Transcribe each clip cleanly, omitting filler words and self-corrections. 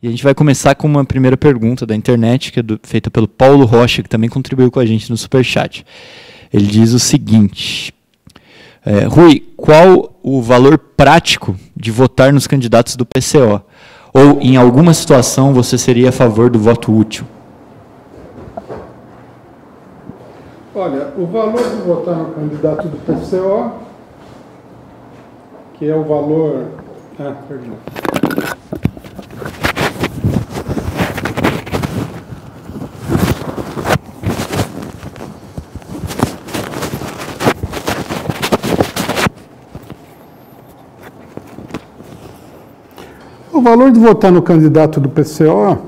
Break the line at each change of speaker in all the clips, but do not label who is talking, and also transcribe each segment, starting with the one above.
E a gente vai começar com uma primeira pergunta da internet, que é feita pelo Paulo Rocha, que também contribuiu com a gente no Superchat. Ele diz o seguinte: Rui, qual o valor prático de votar nos candidatos do PCO? Ou, em alguma situação, você seria a favor do voto útil?
Olha, o valor de votar no candidato do PCO, que é o valor... perdão. O valor de votar no candidato do PCO,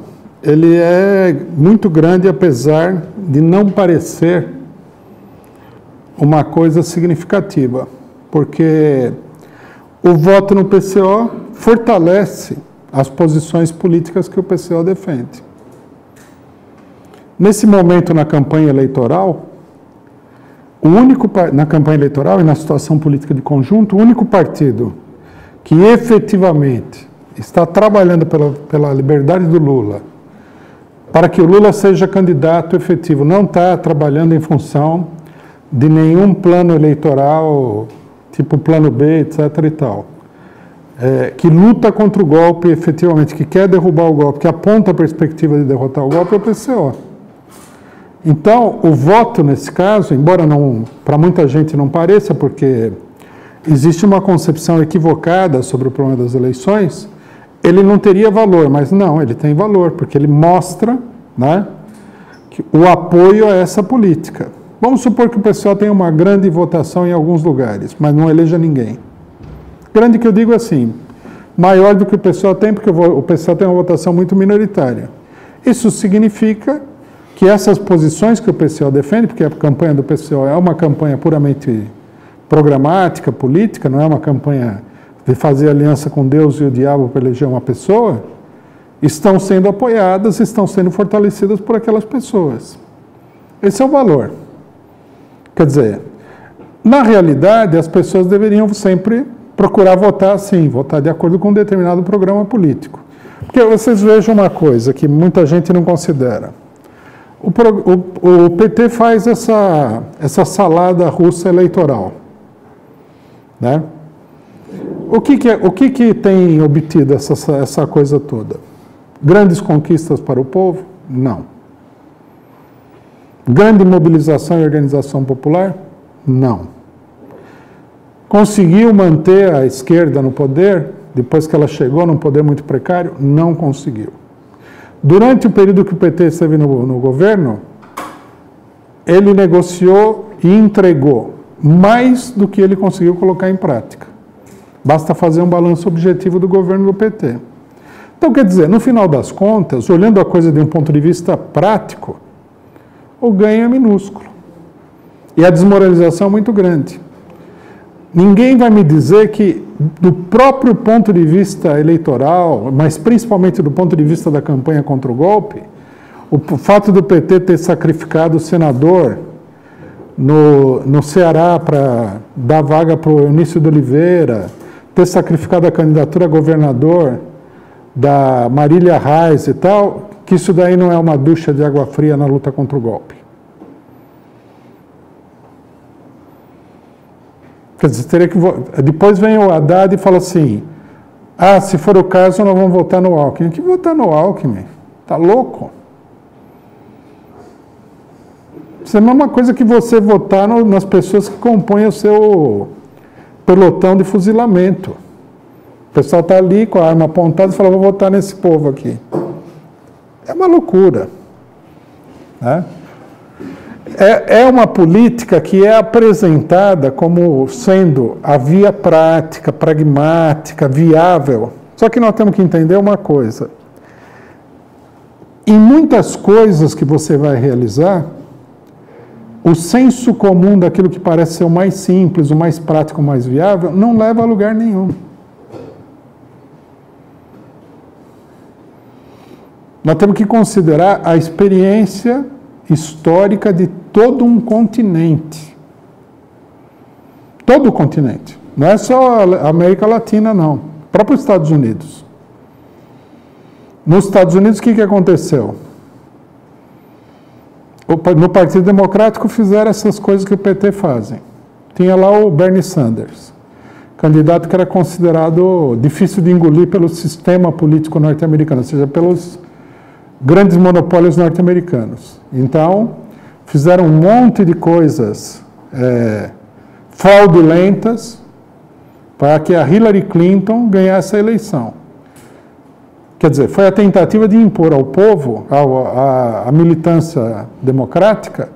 ele é muito grande, apesar de não parecer uma coisa significativa, porque o voto no PCO fortalece as posições políticas que o PCO defende. Nesse momento, na campanha eleitoral, na campanha eleitoral e na situação política de conjunto, o único partido que efetivamente está trabalhando pela liberdade do Lula, para que o Lula seja candidato efetivo, não está trabalhando em função de nenhum plano eleitoral, tipo plano B, etc. e tal, que luta contra o golpe efetivamente, que quer derrubar o golpe, que aponta a perspectiva de derrotar o golpe, é o PCO. Então, o voto nesse caso, embora para muita gente não pareça, porque existe uma concepção equivocada sobre o problema das eleições, ele não teria valor, mas não, ele tem valor, porque ele mostra, né, o apoio a essa política. Vamos supor que o pessoal tenha uma grande votação em alguns lugares, mas não eleja ninguém. Grande que eu digo assim, maior do que o pessoal tem, porque o pessoal tem uma votação muito minoritária. Isso significa que essas posições que o PCO defende, porque a campanha do PCO é uma campanha puramente programática, política, não é uma campanha de fazer aliança com Deus e o diabo para eleger uma pessoa, estão sendo apoiadas, estão sendo fortalecidas por aquelas pessoas. Esse é o valor. Quer dizer, na realidade, as pessoas deveriam sempre procurar votar assim, votar de acordo com um determinado programa político. Porque vocês vejam uma coisa que muita gente não considera. O PT faz essa salada russa eleitoral, né? O que tem obtido essa coisa toda? Grandes conquistas para o povo? Não. Grande mobilização e organização popular? Não. Conseguiu manter a esquerda no poder, depois que ela chegou num poder muito precário? Não conseguiu. Durante o período que o PT esteve no governo, ele negociou e entregou mais do que ele conseguiu colocar em prática. Basta fazer um balanço objetivo do governo do PT. Então, quer dizer, no final das contas, olhando a coisa de um ponto de vista prático, o ganho é minúsculo. E a desmoralização é muito grande. Ninguém vai me dizer que, do próprio ponto de vista eleitoral, mas principalmente do ponto de vista da campanha contra o golpe, o fato do PT ter sacrificado o senador no Ceará para dar vaga para o Eunício de Oliveira, ter sacrificado a candidatura a governador da Marília Reis e tal, que isso daí não é uma ducha de água fria na luta contra o golpe. Quer dizer, teria que... Depois vem o Haddad e fala assim, se for o caso, nós vamos votar no Alckmin. Que votar no Alckmin? Tá louco? Isso é a mesma coisa que você votar nas pessoas que compõem o seu pelotão de fuzilamento. O pessoal está ali com a arma apontada e fala, vou votar nesse povo aqui. É uma loucura, né? É uma política que é apresentada como sendo a via prática, pragmática, viável. Só que nós temos que entender uma coisa. Em muitas coisas que você vai realizar, o senso comum daquilo que parece ser o mais simples, o mais prático, o mais viável, não leva a lugar nenhum. Nós temos que considerar a experiência histórica de todo um continente. Todo o continente. Não é só a América Latina, não. O próprio Estados Unidos. Nos Estados Unidos, o que aconteceu? No Partido Democrático fizeram essas coisas que o PT fazem. Tinha lá o Bernie Sanders, candidato que era considerado difícil de engolir pelo sistema político norte-americano, ou seja, pelos grandes monopólios norte-americanos. Então, fizeram um monte de coisas fraudulentas para que a Hillary Clinton ganhasse a eleição. Quer dizer, foi a tentativa de impor ao povo, à militância democrática,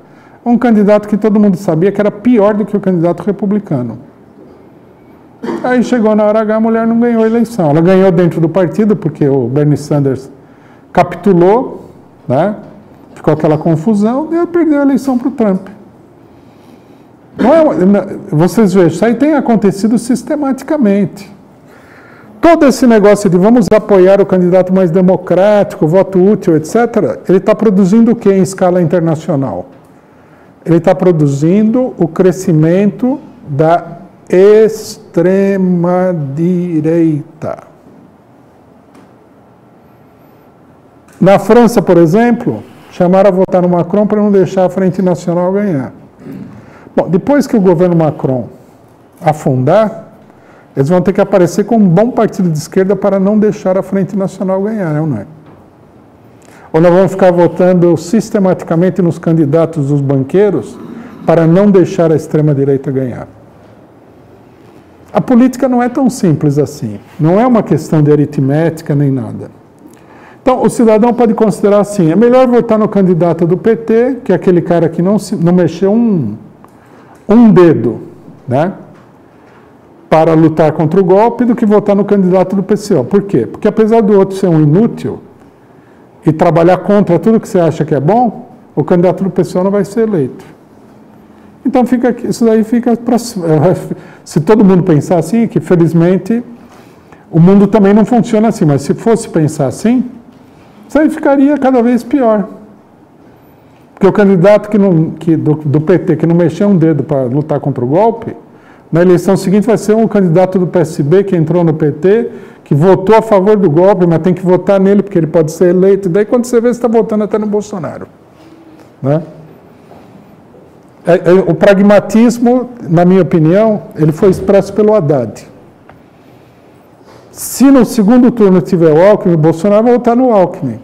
um candidato que todo mundo sabia que era pior do que o candidato republicano. Aí chegou na hora H, a mulher não ganhou a eleição. Ela ganhou dentro do partido, porque o Bernie Sanders capitulou, né? Ficou aquela confusão, e ela perdeu a eleição para o Trump. Vocês vejam, isso aí tem acontecido sistematicamente. Todo esse negócio de vamos apoiar o candidato mais democrático, voto útil, etc., ele está produzindo o que em escala internacional? Ele está produzindo o crescimento da extrema-direita. Na França, por exemplo, chamaram a votar no Macron para não deixar a Frente Nacional ganhar. Bom, depois que o governo Macron afundar, eles vão ter que aparecer com um bom partido de esquerda para não deixar a Frente Nacional ganhar, não é? Ou nós vamos ficar votando sistematicamente nos candidatos dos banqueiros para não deixar a extrema-direita ganhar. A política não é tão simples assim. Não é uma questão de aritmética nem nada. Então, o cidadão pode considerar assim, é melhor votar no candidato do PT, que é aquele cara que não mexeu um dedo, né? Para lutar contra o golpe, do que votar no candidato do PCO. Por quê? Porque apesar do outro ser um inútil e trabalhar contra tudo que você acha que é bom, o candidato do PCO não vai ser eleito. Então, isso daí fica... Se todo mundo pensar assim, que felizmente o mundo também não funciona assim, mas se fosse pensar assim, isso aí ficaria cada vez pior. Porque o candidato do PT que não mexeu um dedo para lutar contra o golpe, na eleição seguinte vai ser um candidato do PSB que entrou no PT, que votou a favor do golpe, mas tem que votar nele porque ele pode ser eleito. E daí quando você vê, você está votando até no Bolsonaro. Né? O pragmatismo, na minha opinião, ele foi expresso pelo Haddad. Se no segundo turno tiver o Alckmin, o Bolsonaro vai votar no Alckmin.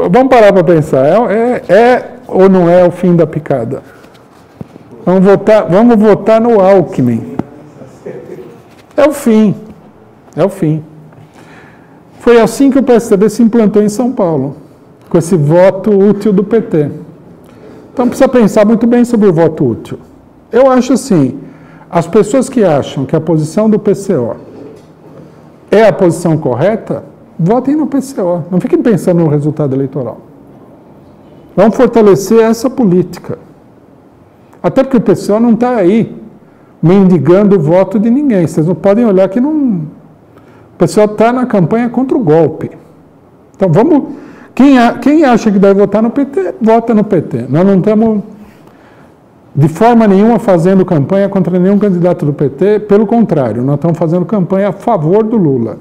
Vamos parar para pensar. É ou não é o fim da picada? Vamos votar no Alckmin. É o fim. É o fim. Foi assim que o PSDB se implantou em São Paulo, com esse voto útil do PT. Então precisa pensar muito bem sobre o voto útil. Eu acho assim, as pessoas que acham que a posição do PCO é a posição correta, votem no PCO. Não fiquem pensando no resultado eleitoral. Vamos fortalecer essa política. Até porque o PCO não está aí mendigando o voto de ninguém. Vocês não podem olhar que não... O PCO está na campanha contra o golpe. Então vamos... Quem acha que deve votar no PT, vota no PT. Nós não estamos de forma nenhuma fazendo campanha contra nenhum candidato do PT. Pelo contrário, nós estamos fazendo campanha a favor do Lula.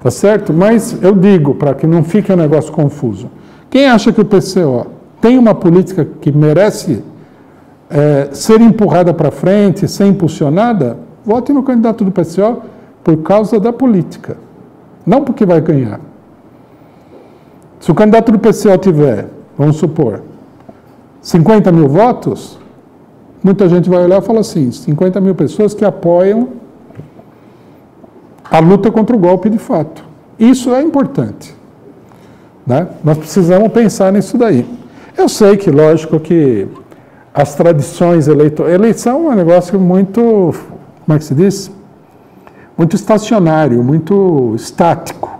Tá certo? Mas eu digo, para que não fique um negócio confuso, quem acha que o PCO tem uma política que merece ser empurrada para frente, ser impulsionada, vote no candidato do PCO por causa da política, não porque vai ganhar. Se o candidato do PCO tiver, vamos supor, 50 mil votos, muita gente vai olhar e falar assim, 50 mil pessoas que apoiam a luta contra o golpe de fato. Isso é importante. Né? Nós precisamos pensar nisso daí. Eu sei que, lógico, que as tradições eleitorais... Eleição é um negócio muito, como é que se diz? Muito estacionário, muito estático.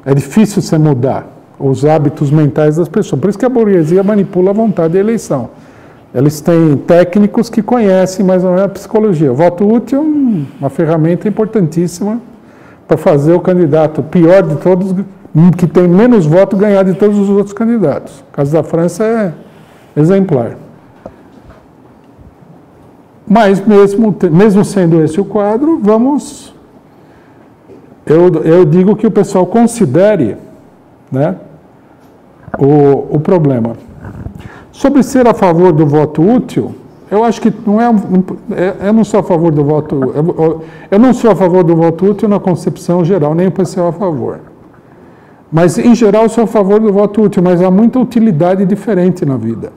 É difícil você mudar os hábitos mentais das pessoas. Por isso que a burguesia manipula a vontade de eleição. Eles têm técnicos que conhecem mais ou menos a psicologia. O voto útil é uma ferramenta importantíssima para fazer o candidato pior de todos, que tem menos voto, ganhar de todos os outros candidatos. O caso da França é exemplar. Mas mesmo sendo esse o quadro, eu digo que o pessoal considere, né, o problema. Sobre ser a favor do voto útil, eu acho que não eu não sou a favor do voto, eu não sou a favor do voto útil na concepção geral, nem o pessoal a favor. Mas, em geral, eu sou a favor do voto útil, mas há muita utilidade diferente na vida.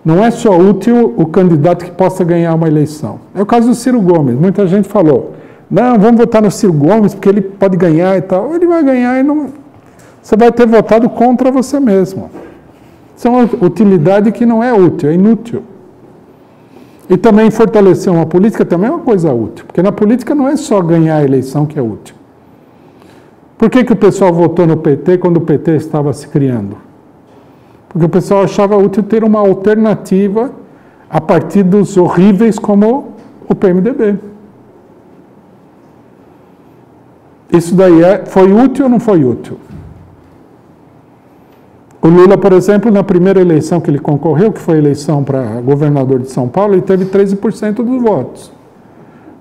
Não é só útil o candidato que possa ganhar uma eleição. É o caso do Ciro Gomes. Muita gente falou, não, vamos votar no Ciro Gomes porque ele pode ganhar e tal. Ele vai ganhar e não... Você vai ter votado contra você mesmo. Isso é uma utilidade que não é útil, é inútil. E também fortalecer uma política também é uma coisa útil, porque na política não é só ganhar a eleição que é útil. Por que o pessoal votou no PT quando o PT estava se criando? Porque o pessoal achava útil ter uma alternativa a partidos horríveis como o PMDB. Isso daí foi útil ou não foi útil? O Lula, por exemplo, na primeira eleição que ele concorreu, que foi a eleição para governador de São Paulo, ele teve 13% dos votos.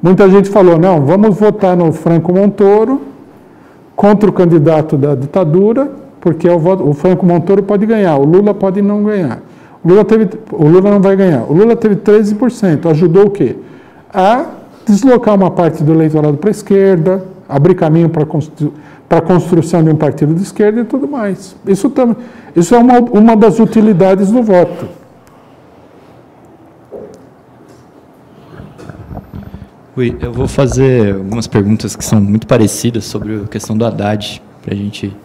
Muita gente falou, não, vamos votar no Franco Montoro contra o candidato da ditadura, porque o Franco Montoro pode ganhar, o Lula pode não ganhar. O Lula não vai ganhar. O Lula teve 13%. Ajudou o quê? A deslocar uma parte do eleitorado para a esquerda, abrir caminho para a construção de um partido de esquerda e tudo mais. Isso é uma das utilidades do voto.
Rui, eu vou fazer algumas perguntas que são muito parecidas sobre a questão do Haddad, para a gente...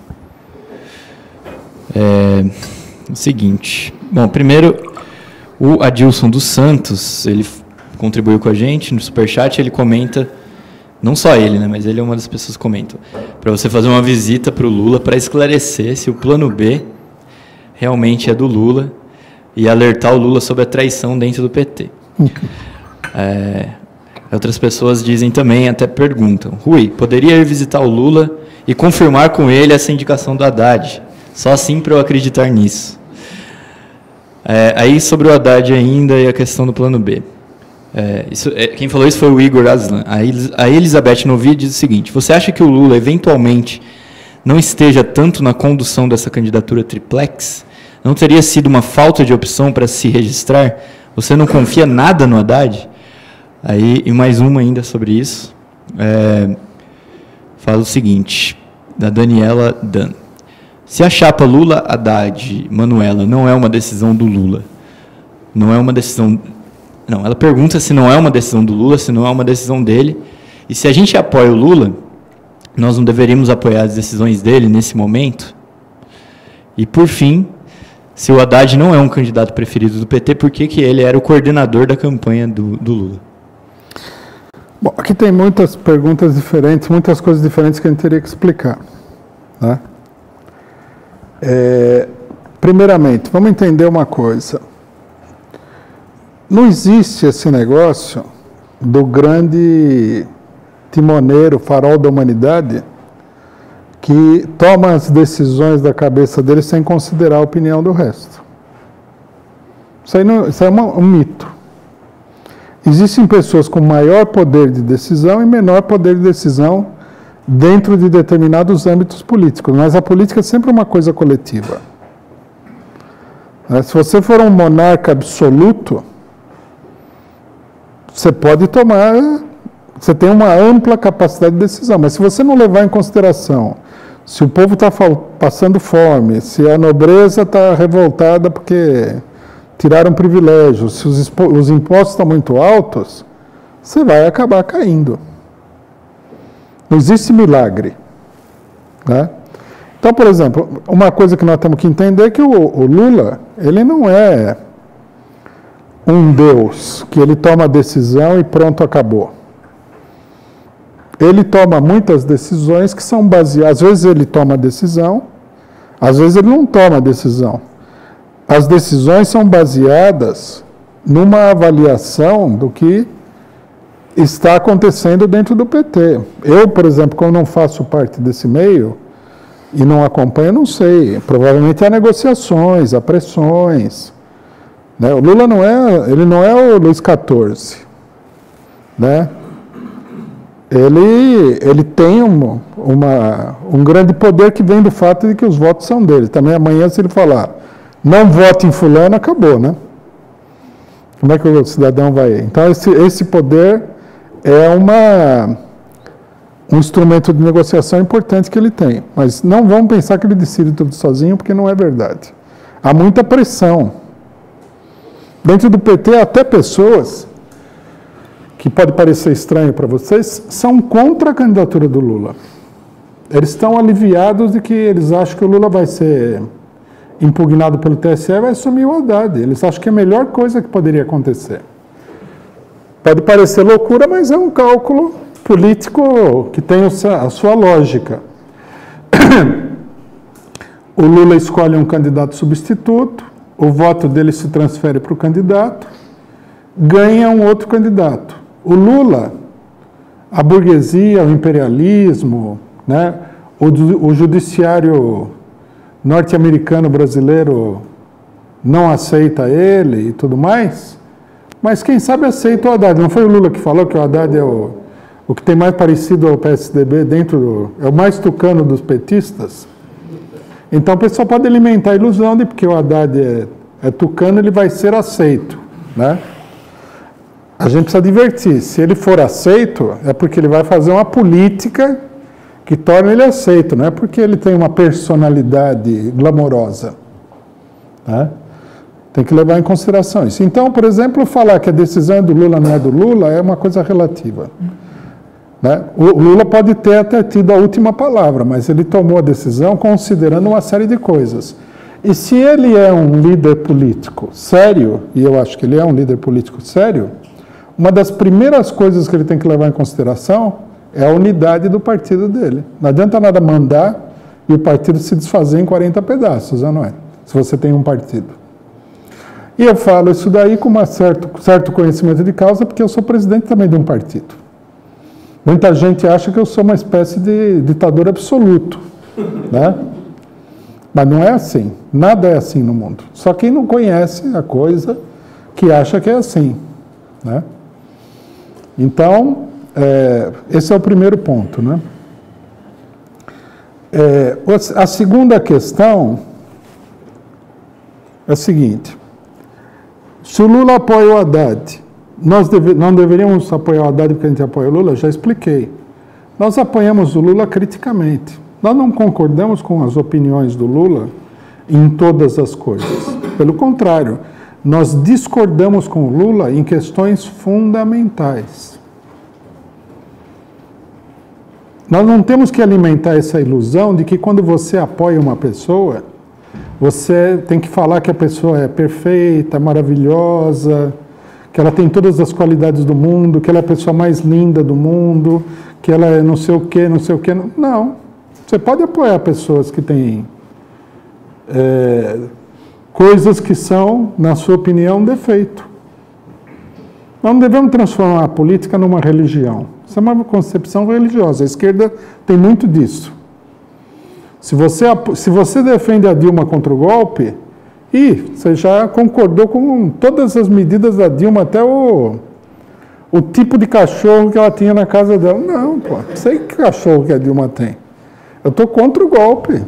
o seguinte. Bom, primeiro, o Adilson dos Santos, ele contribuiu com a gente no Superchat, ele comenta, não só ele, né, mas ele é uma das pessoas que comentam, para você fazer uma visita para o Lula para esclarecer se o plano B realmente é do Lula e alertar o Lula sobre a traição dentro do PT. Outras pessoas dizem também, até perguntam, Rui, poderia ir visitar o Lula e confirmar com ele essa indicação do Haddad? Só assim para eu acreditar nisso. Aí sobre o Haddad ainda e a questão do plano B. Quem falou isso foi o Igor Aslan. A Elizabeth Novi diz o seguinte, você acha que o Lula eventualmente não esteja tanto na condução dessa candidatura triplex? Não teria sido uma falta de opção para se registrar? Você não confia nada no Haddad? E mais uma ainda sobre isso. Fala o seguinte, da Daniela Dan. Se a chapa Lula-Haddad-Manuela não é uma decisão do Lula, não é uma decisão... Não, ela pergunta se não é uma decisão do Lula, se não é uma decisão dele, e se a gente apoia o Lula, nós não deveríamos apoiar as decisões dele nesse momento? E, por fim, se o Haddad não é um candidato preferido do PT, por que ele era o coordenador da campanha do Lula?
Bom, aqui tem muitas perguntas diferentes, muitas coisas diferentes que a gente teria que explicar, né? Primeiramente, vamos entender uma coisa. Não existe esse negócio do grande timoneiro, farol da humanidade, que toma as decisões da cabeça dele sem considerar a opinião do resto. Isso é um mito. Existem pessoas com maior poder de decisão e menor poder de decisão dentro de determinados âmbitos políticos, mas a política é sempre uma coisa coletiva. Se você for um monarca absoluto, você pode tomar, você tem uma ampla capacidade de decisão, mas se você não levar em consideração se o povo está passando fome, se a nobreza está revoltada porque tiraram privilégios, se os impostos estão muito altos, você vai acabar caindo. Não existe milagre, né? Então, por exemplo, uma coisa que nós temos que entender é que o Lula, ele não é um Deus, que ele toma a decisão e pronto, acabou. Ele toma muitas decisões que são baseadas, às vezes ele toma a decisão, às vezes ele não toma a decisão. As decisões são baseadas numa avaliação do que está acontecendo dentro do PT. Eu, por exemplo, como não faço parte desse meio e não acompanho, não sei. Provavelmente há negociações, há pressões, Né? O Lula ele não é o Luiz XIV. Né? Ele tem um grande poder que vem do fato de que os votos são dele. Também amanhã, se ele falar, não vote em fulano, acabou, né? Como é que o cidadão vai... Então, esse poder é um instrumento de negociação importante que ele tem. Mas não vamos pensar que ele decide tudo sozinho, porque não é verdade. Há muita pressão. Dentro do PT, até pessoas, que pode parecer estranho para vocês, são contra a candidatura do Lula. Eles estão aliviados de que eles acham que o Lula vai ser impugnado pelo TSE e vai assumir o Haddad. Eles acham que é a melhor coisa que poderia acontecer. Pode parecer loucura, mas é um cálculo político que tem a sua lógica. O Lula escolhe um candidato substituto, o voto dele se transfere para o candidato, ganha um outro candidato. O Lula, a burguesia, o imperialismo, né, o judiciário norte-americano brasileiro não aceita ele e tudo mais, mas quem sabe aceita o Haddad. Não foi o Lula que falou que o Haddad é o que tem mais parecido ao PSDB é o mais tucano dos petistas? Então o pessoal pode alimentar a ilusão de porque o Haddad é tucano, ele vai ser aceito, né? A gente precisa advertir, se ele for aceito, é porque ele vai fazer uma política que torna ele aceito, não é porque ele tem uma personalidade glamourosa, né? Tem que levar em consideração isso. Então, por exemplo, falar que a decisão é do Lula, não é do Lula, é uma coisa relativa. Né? O Lula pode ter até tido a última palavra, mas ele tomou a decisão considerando uma série de coisas. E se ele é um líder político sério, e eu acho que ele é um líder político sério, uma das primeiras coisas que ele tem que levar em consideração é a unidade do partido dele. Não adianta nada mandar e o partido se desfazer em 40 pedaços, não é? Se você tem um partido. E eu falo isso daí com um certo conhecimento de causa, porque eu sou presidente também de um partido. Muita gente acha que eu sou uma espécie de ditador absoluto, né? Mas não é assim. Nada é assim no mundo. Só quem não conhece a coisa que acha que é assim, né? Então, esse é o primeiro ponto, né? A segunda questão é a seguinte: se o Lula apoia o Haddad, nós não deveríamos apoiar o Haddad porque a gente apoia o Lula? Já expliquei. Nós apoiamos o Lula criticamente. Nós não concordamos com as opiniões do Lula em todas as coisas. Pelo contrário, nós discordamos com o Lula em questões fundamentais. Nós não temos que alimentar essa ilusão de que quando você apoia uma pessoa, você tem que falar que a pessoa é perfeita, maravilhosa, que ela tem todas as qualidades do mundo, que ela é a pessoa mais linda do mundo, que ela é não sei o quê, não sei o quê. Não. Você pode apoiar pessoas que têm coisas que são, na sua opinião, um defeito. Nós não devemos transformar a política numa religião. Isso é uma concepção religiosa. A esquerda tem muito disso. Se você defende a Dilma contra o golpe, você já concordou com todas as medidas da Dilma, até o tipo de cachorro que ela tinha na casa dela. Não, pô, não sei que cachorro que a Dilma tem. Eu estou contra o golpe.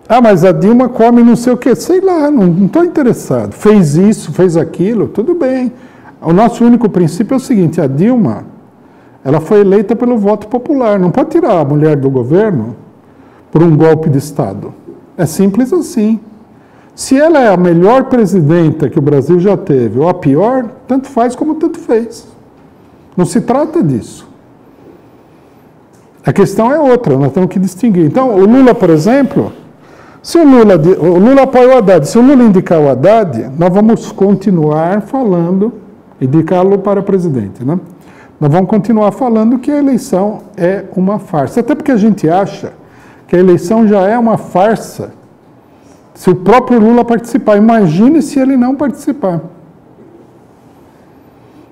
Ah, mas a Dilma come não sei o quê. Sei lá, não estou interessado. Fez isso, fez aquilo, tudo bem. O nosso único princípio é o seguinte: a Dilma, ela foi eleita pelo voto popular. Não pode tirar a mulher do governo por um golpe de Estado. É simples assim. Se ela é a melhor presidenta que o Brasil já teve, ou a pior, tanto faz como tanto fez. Não se trata disso. A questão é outra, nós temos que distinguir. Então, o Lula, por exemplo, se o Lula apoia o Haddad, se o Lula indicar o Haddad, nós vamos continuar falando, indicá-lo para presidente, né? Nós vamos continuar falando que a eleição é uma farsa. Até porque a gente acha que a eleição já é uma farsa se o próprio Lula participar. Imagine se ele não participar.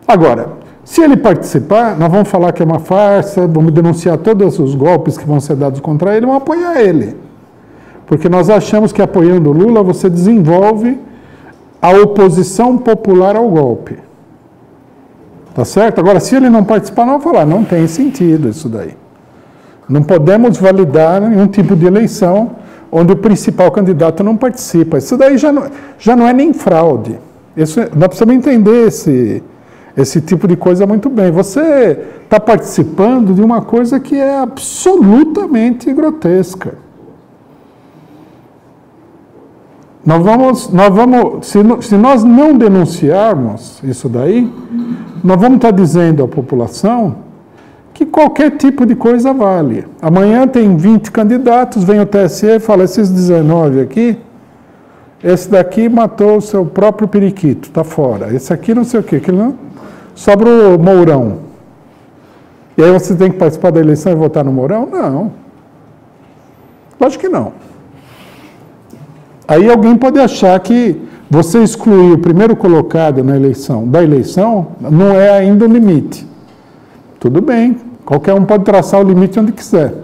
Agora, se ele participar, nós vamos falar que é uma farsa, vamos denunciar todos os golpes que vão ser dados contra ele, vamos apoiar ele. Porque nós achamos que apoiando o Lula você desenvolve a oposição popular ao golpe. Tá certo? Agora, se ele não participar, não vai falar, não tem sentido isso daí. Não podemos validar nenhum tipo de eleição onde o principal candidato não participa. Isso daí já não é nem fraude. Nós precisamos entender esse tipo de coisa muito bem. Você está participando de uma coisa que é absolutamente grotesca. Se nós não denunciarmos isso daí, nós vamos estar dizendo à população que qualquer tipo de coisa vale. Amanhã tem 20 candidatos, vem o TSE e fala, esses 19 aqui, esse daqui matou o seu próprio periquito, está fora. Esse aqui não sei o quê, aquele não. Sobra o Mourão. E aí você tem que participar da eleição e votar no Mourão? Não. Lógico que não. Aí alguém pode achar que você excluir o primeiro colocado na eleição da eleição não é ainda o limite. Tudo bem, qualquer um pode traçar o limite onde quiser.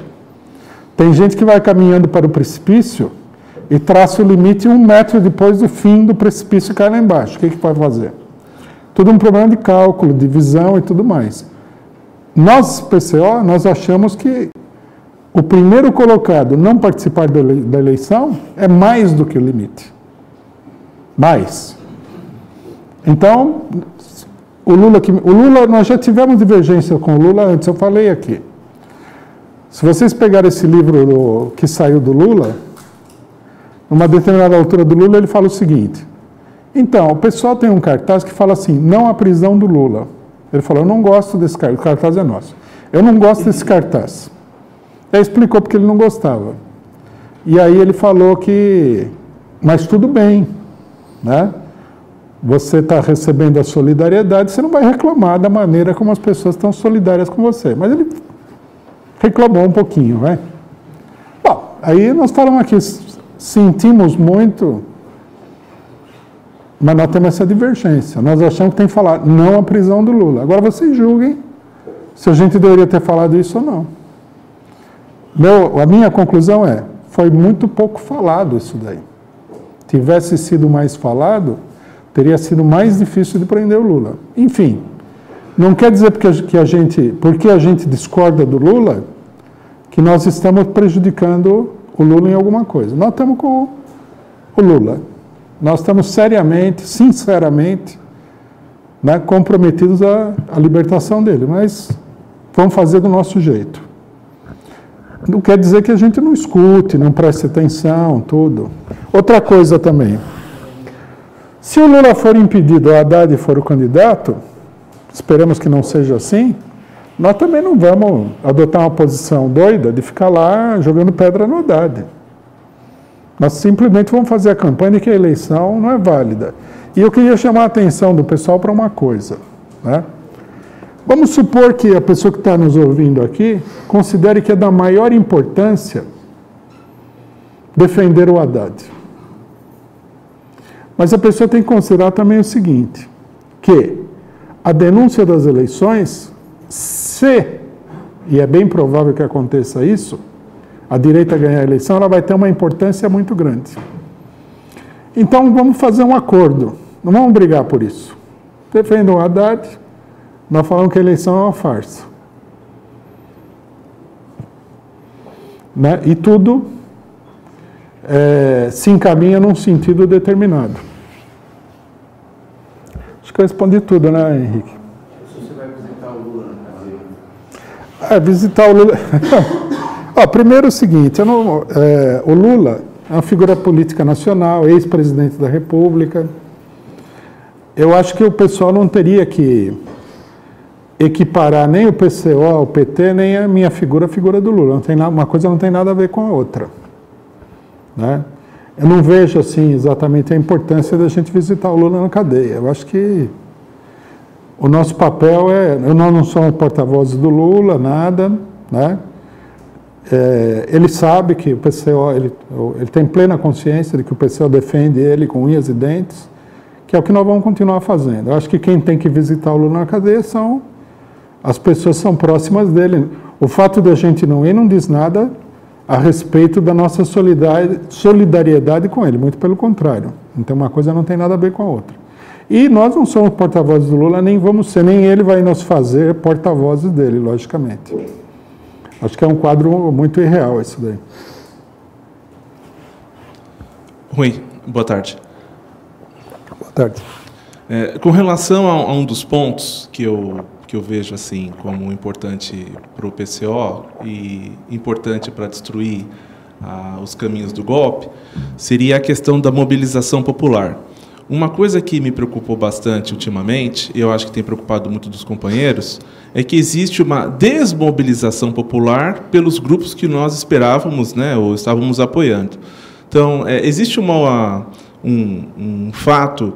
Tem gente que vai caminhando para o precipício e traça o limite 1 metro depois do fim do precipício e cai lá embaixo. O que vai fazer? Tudo um problema de cálculo, de visão e tudo mais. Nós, PCO, nós achamos que o primeiro colocado não participar da eleição é mais do que o limite. Mais. Então, o Lula, nós já tivemos divergência com o Lula antes, eu falei aqui. Se vocês pegarem esse livro que saiu do Lula, numa determinada altura do Lula, ele fala o seguinte, então, o pessoal tem um cartaz que fala assim, não a prisão do Lula. Ele falou, eu não gosto desse cartaz, o cartaz é nosso. Eu não gosto desse cartaz. Aí explicou porque ele não gostava. E aí ele falou que, mas tudo bem, né? Você está recebendo a solidariedade, você não vai reclamar da maneira como as pessoas estão solidárias com você. Mas ele reclamou um pouquinho, né? Bom, aí nós falamos aqui, sentimos muito, mas nós temos essa divergência. Nós achamos que tem que falar não à prisão do Lula. Agora vocês julguem se a gente deveria ter falado isso ou não. A minha conclusão foi muito pouco falado isso daí. Tivesse sido mais falado, teria sido mais difícil de prender o Lula. Enfim, não quer dizer porque a gente discorda do Lula, que nós estamos prejudicando o Lula em alguma coisa. Nós estamos com o Lula. Nós estamos seriamente, sinceramente, né, comprometidos à libertação dele, mas vamos fazer do nosso jeito. Não quer dizer que a gente não escute, não preste atenção, tudo. Outra coisa também. Se o Lula for impedido, o Haddad for o candidato, esperamos que não seja assim, nós também não vamos adotar uma posição doida de ficar lá jogando pedra no Haddad. Nós simplesmente vamos fazer a campanha de que a eleição não é válida. E eu queria chamar a atenção do pessoal para uma coisa, né? Vamos supor que a pessoa que está nos ouvindo aqui considere que é da maior importância defender o Haddad. Mas a pessoa tem que considerar também o seguinte, que a denúncia das eleições, e é bem provável que aconteça isso, a direita ganhar a eleição, ela vai ter uma importância muito grande. Então vamos fazer um acordo, não vamos brigar por isso. Defendam o Haddad, nós falamos que a eleição é uma farsa. Né? E tudo se encaminha num sentido determinado. Acho que eu respondi tudo, né, Henrique?
Se você vai visitar o Lula na casa?
Visitar o Lula... primeiro é o seguinte, o Lula é uma figura política nacional, ex-presidente da República. Eu acho que o pessoal não teria que equiparar nem o PCO ao PT, nem a minha figura à figura do Lula. Não tem nada, uma coisa não tem nada a ver com a outra. Né? Eu não vejo assim exatamente a importância da gente visitar o Lula na cadeia. Eu acho que o nosso papel nós não somos porta-vozes do Lula, nada, né? Ele sabe que o PCO, ele tem plena consciência de que o PCO defende ele com unhas e dentes, que é o que nós vamos continuar fazendo. Eu acho que quem tem que visitar o Lula na cadeia são as pessoas que são próximas dele. O fato de a gente não ir não diz nada a respeito da nossa solidariedade com ele, muito pelo contrário. Então, uma coisa não tem nada a ver com a outra. E nós não somos porta-vozes do Lula, nem vamos ser, nem ele vai nos fazer porta-vozes dele, logicamente. Acho que é um quadro muito irreal isso daí.
Rui, boa tarde.
Boa tarde.
Com relação a um dos pontos que eu vejo assim como importante para o PCO e importante para destruir os caminhos do golpe, seria a questão da mobilização popular. Uma coisa que me preocupou bastante ultimamente, e eu acho que tem preocupado muito dos companheiros, é que existe uma desmobilização popular pelos grupos que nós esperávamos, né, ou estávamos apoiando. Então, existe um fato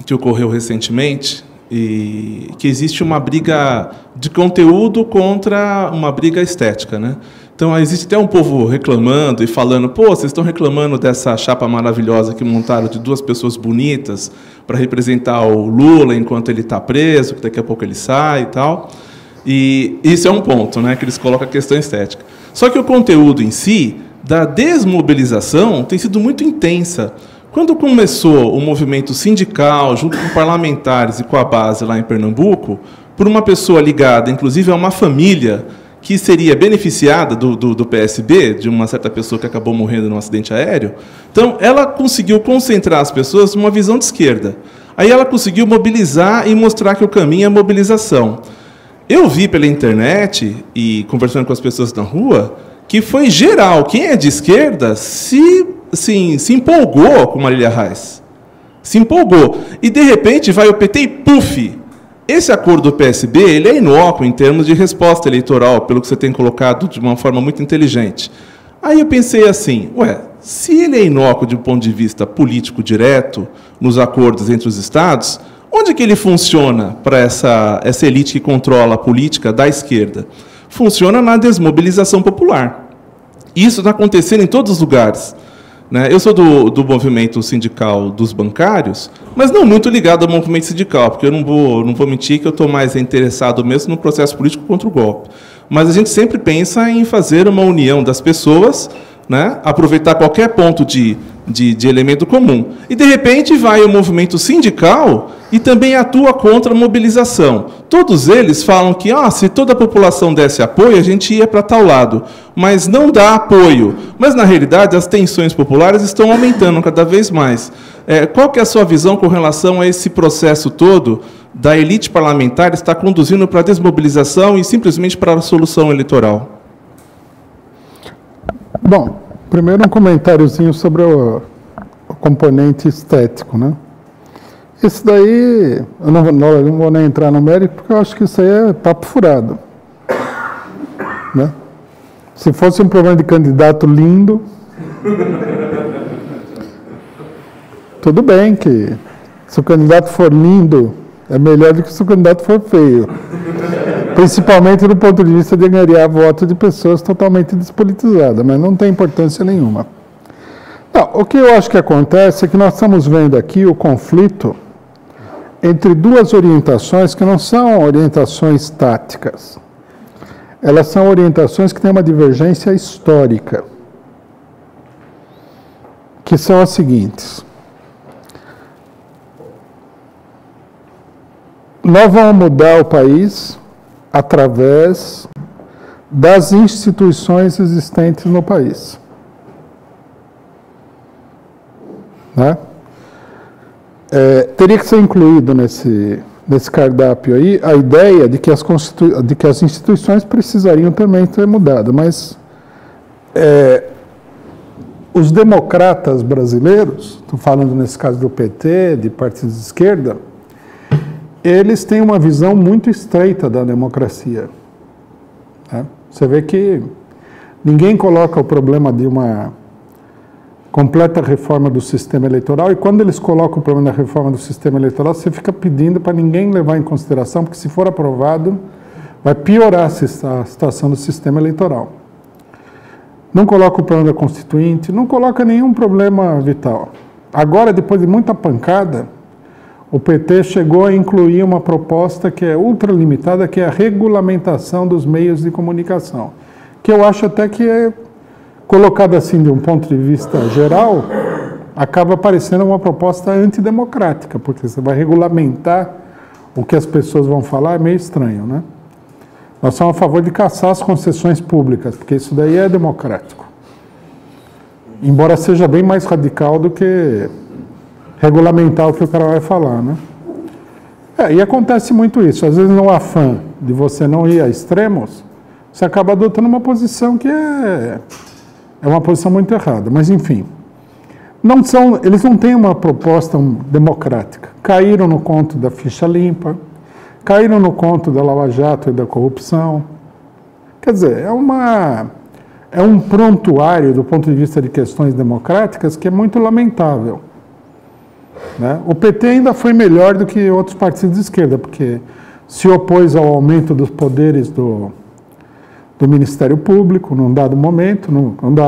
que ocorreu recentemente, e que existe uma briga de conteúdo contra uma briga estética, né? Então, existe até um povo reclamando e falando, pô, vocês estão reclamando dessa chapa maravilhosa que montaram de duas pessoas bonitas para representar o Lula enquanto ele está preso, que daqui a pouco ele sai e tal. E isso é um ponto, né, que eles colocam a questão estética. Só que o conteúdo em si, da desmobilização, tem sido muito intensa. Quando começou o movimento sindical, junto com parlamentares e com a base lá em Pernambuco, por uma pessoa ligada, inclusive, a uma família que seria beneficiada do PSB, de uma certa pessoa que acabou morrendo num acidente aéreo, então ela conseguiu concentrar as pessoas numa visão de esquerda. Aí ela conseguiu mobilizar e mostrar que o caminho é a mobilização. Eu vi pela internet, e conversando com as pessoas na rua, que foi geral. Quem é de esquerda se empolgou com Marília Reis. Se empolgou. E, de repente, vai o PT e puf! Esse acordo do PSB ele é inócuo em termos de resposta eleitoral, pelo que você tem colocado de uma forma muito inteligente. Aí eu pensei assim, se ele é inócuo de um ponto de vista político direto, nos acordos entre os estados, onde que ele funciona para essa elite que controla a política da esquerda? Funciona na desmobilização popular. Isso está acontecendo em todos os lugares. Eu sou do movimento sindical dos bancários, mas não muito ligado ao movimento sindical, porque eu não vou mentir que eu estou mais interessado mesmo no processo político contra o golpe. Mas a gente sempre pensa em fazer uma união das pessoas, né, aproveitar qualquer ponto de elemento comum. E, de repente, vai o movimento sindical e também atua contra a mobilização. Todos eles falam que, se toda a população desse apoio, a gente ia para tal lado. Mas não dá apoio. Mas, na realidade, as tensões populares estão aumentando cada vez mais. Qual que é a sua visão com relação a esse processo todo da elite parlamentar estar conduzindo para a desmobilização e simplesmente para a solução eleitoral?
Bom, primeiro um comentáriozinho sobre o componente estético, né? Isso daí, eu não vou nem entrar no mérito, porque eu acho que isso aí é papo furado, né? Se fosse um problema de candidato lindo, tudo bem que se o candidato for lindo, é melhor do que se o candidato for feio. Principalmente do ponto de vista de ganhar voto de pessoas totalmente despolitizadas, mas não tem importância nenhuma. Não, o que eu acho que acontece é que nós estamos vendo aqui o conflito entre duas orientações que não são orientações táticas. Elas são orientações que têm uma divergência histórica, que são as seguintes. Nós vamos mudar o país através das instituições existentes no país. Né? Teria que ser incluído nesse cardápio aí a ideia de que as instituições precisariam também ser mudadas, mas os democratas brasileiros, estou falando nesse caso do PT, de partidos de esquerda, eles têm uma visão muito estreita da democracia. Né? Você vê que ninguém coloca o problema de uma completa reforma do sistema eleitoral, e quando eles colocam o problema da reforma do sistema eleitoral, você fica pedindo para ninguém levar em consideração, porque se for aprovado, vai piorar a situação do sistema eleitoral. Não coloca o problema da Constituinte, não coloca nenhum problema vital. Agora, depois de muita pancada, o PT chegou a incluir uma proposta que é ultralimitada, que é a regulamentação dos meios de comunicação, que eu acho até que é colocada assim de um ponto de vista geral, acaba parecendo uma proposta antidemocrática, porque você vai regulamentar o que as pessoas vão falar, é meio estranho, né? Nós somos a favor de caçar as concessões públicas, porque isso daí é democrático. Embora seja bem mais radical do que regulamentar o que o cara vai falar, né? E acontece muito isso. Às vezes, no afã de você não ir a extremos, você acaba adotando uma posição que é uma posição muito errada. Mas, enfim, eles não têm uma proposta democrática. Caíram no conto da ficha limpa, caíram no conto da Lava Jato e da corrupção. Quer dizer, é um prontuário do ponto de vista de questões democráticas que é muito lamentável, né? O PT ainda foi melhor do que outros partidos de esquerda, porque se opôs ao aumento dos poderes do Ministério Público num dado momento, quando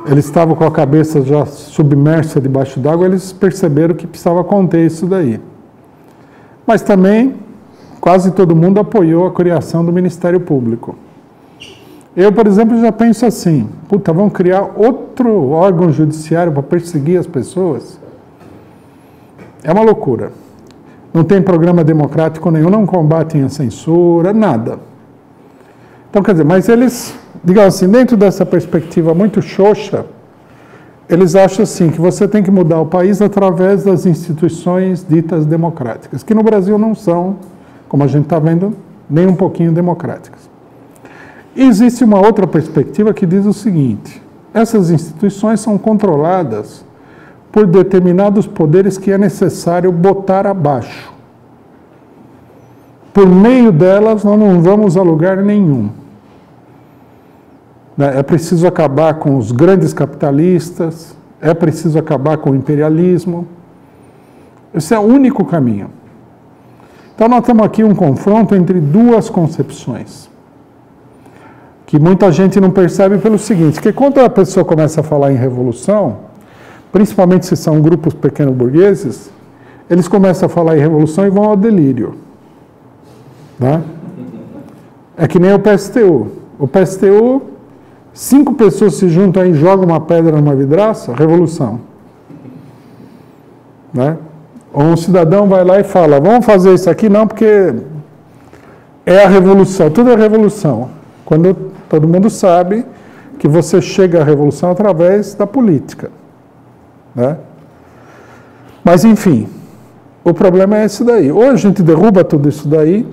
eles estavam com a cabeça já submersa debaixo d'água, eles perceberam que precisava conter isso daí. Mas também quase todo mundo apoiou a criação do Ministério Público. Eu, por exemplo, já penso assim, vamos criar outro órgão judiciário para perseguir as pessoas? É uma loucura. Não tem programa democrático nenhum, não combatem a censura, nada. Então, quer dizer, mas eles, digamos assim, dentro dessa perspectiva muito xoxa, eles acham assim, que você tem que mudar o país através das instituições ditas democráticas, que no Brasil não são, como a gente está vendo, nem um pouquinho democráticas. E existe uma outra perspectiva que diz o seguinte: essas instituições são controladas por determinados poderes que é necessário botar abaixo. Por meio delas, nós não vamos a lugar nenhum. É preciso acabar com os grandes capitalistas, é preciso acabar com o imperialismo. Esse é o único caminho. Então, nós temos aqui um confronto entre duas concepções, que muita gente não percebe pelo seguinte, que quando a pessoa começa a falar em revolução, principalmente se são grupos pequeno-burgueses, eles começam a falar em revolução e vão ao delírio. Né? É que nem o PSTU. O PSTU, 5 pessoas se juntam e jogam uma pedra numa vidraça, revolução. Né? Ou um cidadão vai lá e fala, vamos fazer isso aqui? Não, porque é a revolução, tudo é revolução. Quando todo mundo sabe que você chega à revolução através da política. Né? Mas, enfim, o problema é esse daí. Ou a gente derruba tudo isso daí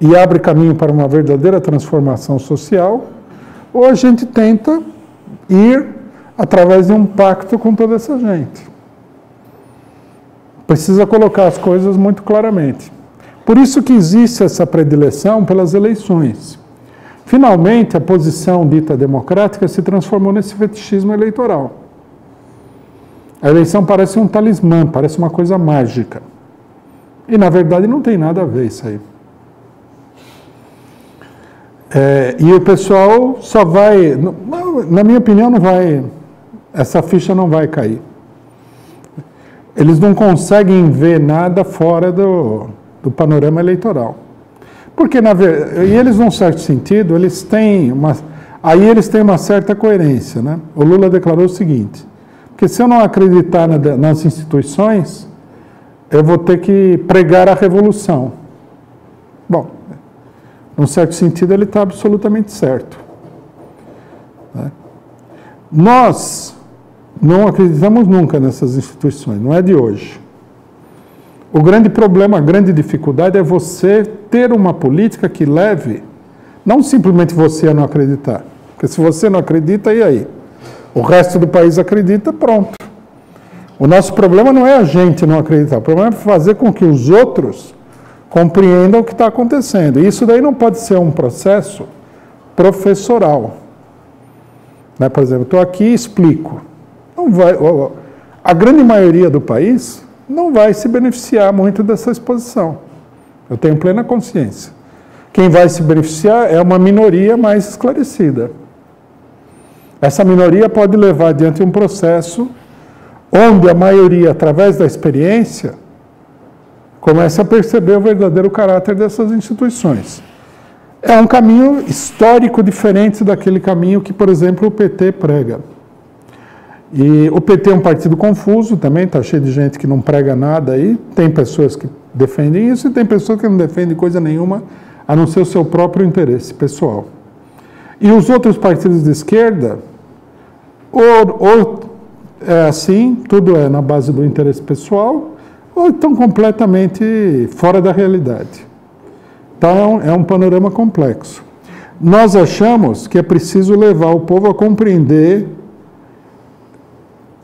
e abre caminho para uma verdadeira transformação social, ou a gente tenta ir através de um pacto com toda essa gente. Precisa colocar as coisas muito claramente. Por isso que existe essa predileção pelas eleições. Finalmente, a posição dita democrática se transformou nesse fetichismo eleitoral. A eleição parece um talismã, parece uma coisa mágica. E, na verdade, não tem nada a ver isso aí. E o pessoal só vai... Na minha opinião, não vai... Essa ficha não vai cair. Eles não conseguem ver nada fora do panorama eleitoral. Porque, e eles, num certo sentido, eles têm uma certa coerência, né? O Lula declarou o seguinte, porque se eu não acreditar nas instituições, eu vou ter que pregar a revolução. Bom, num certo sentido, ele está absolutamente certo. Né? Nós não acreditamos nunca nessas instituições, não é de hoje. O grande problema, a grande dificuldade é você ter uma política que leve, não simplesmente você a não acreditar, porque se você não acredita, e aí? O resto do país acredita, pronto. O nosso problema não é a gente não acreditar, o problema é fazer com que os outros compreendam o que está acontecendo. E isso daí não pode ser um processo professoral. Né? Por exemplo, estou aqui e explico. Não vai, a grande maioria do país não vai se beneficiar muito dessa exposição. Eu tenho plena consciência. Quem vai se beneficiar é uma minoria mais esclarecida. Essa minoria pode levar adiante um processo onde a maioria, através da experiência, começa a perceber o verdadeiro caráter dessas instituições. É um caminho histórico diferente daquele caminho que, por exemplo, o PT prega. E o PT é um partido confuso também, está cheio de gente que não prega nada aí. Tem pessoas que defendem isso e tem pessoas que não defendem coisa nenhuma, a não ser o seu próprio interesse pessoal. E os outros partidos de esquerda, ou é assim, tudo é na base do interesse pessoal, ou estão completamente fora da realidade. Então, é um panorama complexo. Nós achamos que é preciso levar o povo a compreender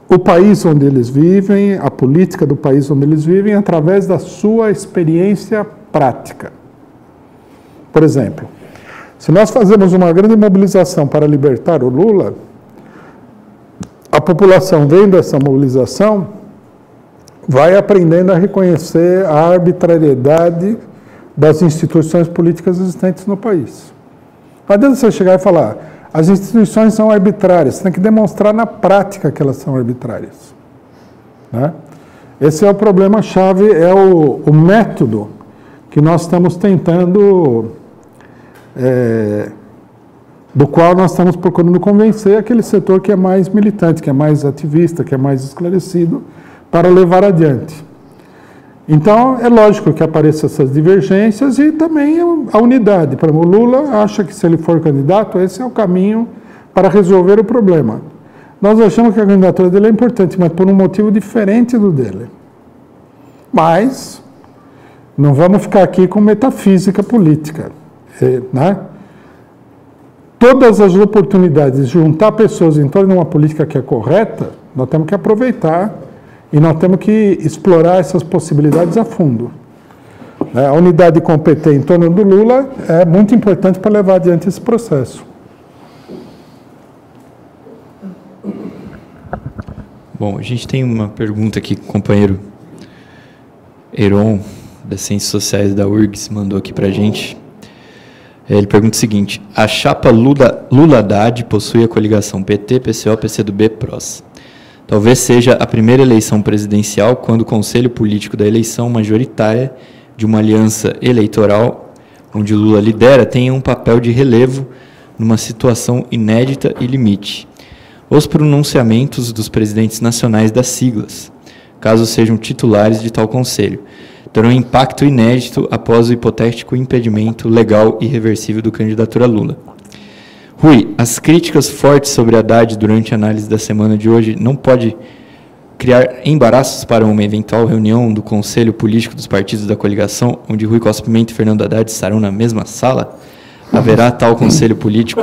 o país onde eles vivem, a política do país onde eles vivem, através da sua experiência prática. Por exemplo, se nós fazemos uma grande mobilização para libertar o Lula, a população, vendo essa mobilização, vai aprendendo a reconhecer a arbitrariedade das instituições políticas existentes no país. Não adianta você chegar e falar, as instituições são arbitrárias, você tem que demonstrar na prática que elas são arbitrárias. Né? Esse é o problema-chave, é o método que nós estamos tentando, do qual nós estamos procurando convencer aquele setor que é mais militante, que é mais ativista, que é mais esclarecido, para levar adiante. Então, é lógico que apareçam essas divergências e também a unidade. Por exemplo, o Lula acha que se ele for candidato, esse é o caminho para resolver o problema. Nós achamos que a candidatura dele é importante, mas por um motivo diferente do dele. Mas, não vamos ficar aqui com metafísica política, né? Todas as oportunidades de juntar pessoas em torno de uma política que é correta, nós temos que aproveitar e nós temos que explorar essas possibilidades a fundo. A unidade de competência em torno do Lula é muito importante para levar adiante esse processo.
Bom, a gente tem uma pergunta aqui que o companheiro Heron, das Ciências Sociais da URGS, mandou aqui para a gente. Ele pergunta o seguinte: a chapa Lula-Haddad possui a coligação PT, PCO, PCdoB, PROS. Talvez seja a primeira eleição presidencial quando o conselho político da eleição majoritária de uma aliança eleitoral, onde Lula lidera, tenha um papel de relevo numa situação inédita e limite. Os pronunciamentos dos presidentes nacionais das siglas, caso sejam titulares de tal conselho, terão impacto inédito após o hipotético impedimento legal e irreversível do candidatura Lula. Rui, as críticas fortes sobre Haddad durante a análise da semana de hoje não pode criar embaraços para uma eventual reunião do Conselho Político dos Partidos da Coligação, onde Rui Costa Pimenta e Fernando Haddad estarão na mesma sala? Haverá tal Conselho Político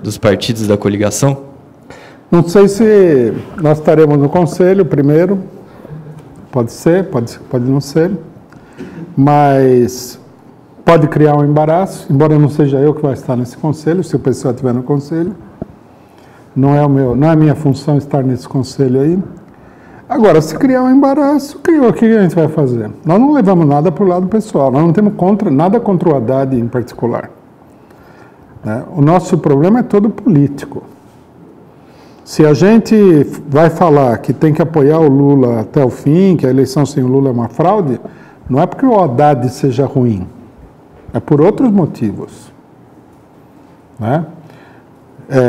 dos Partidos da Coligação?
Não sei se nós estaremos no Conselho primeiro, pode ser, pode não ser, mas pode criar um embaraço, embora não seja eu que vai estar nesse conselho, se o pessoal estiver no conselho. Não é a minha função estar nesse conselho aí. Agora, se criar um embaraço, o que a gente vai fazer? Nós não levamos nada para o lado pessoal, nós não temos nada contra o Haddad em particular. Né? O nosso problema é todo político. Se a gente vai falar que tem que apoiar o Lula até o fim, que a eleição sem o Lula é uma fraude, não é porque o Haddad seja ruim. É por outros motivos. Né?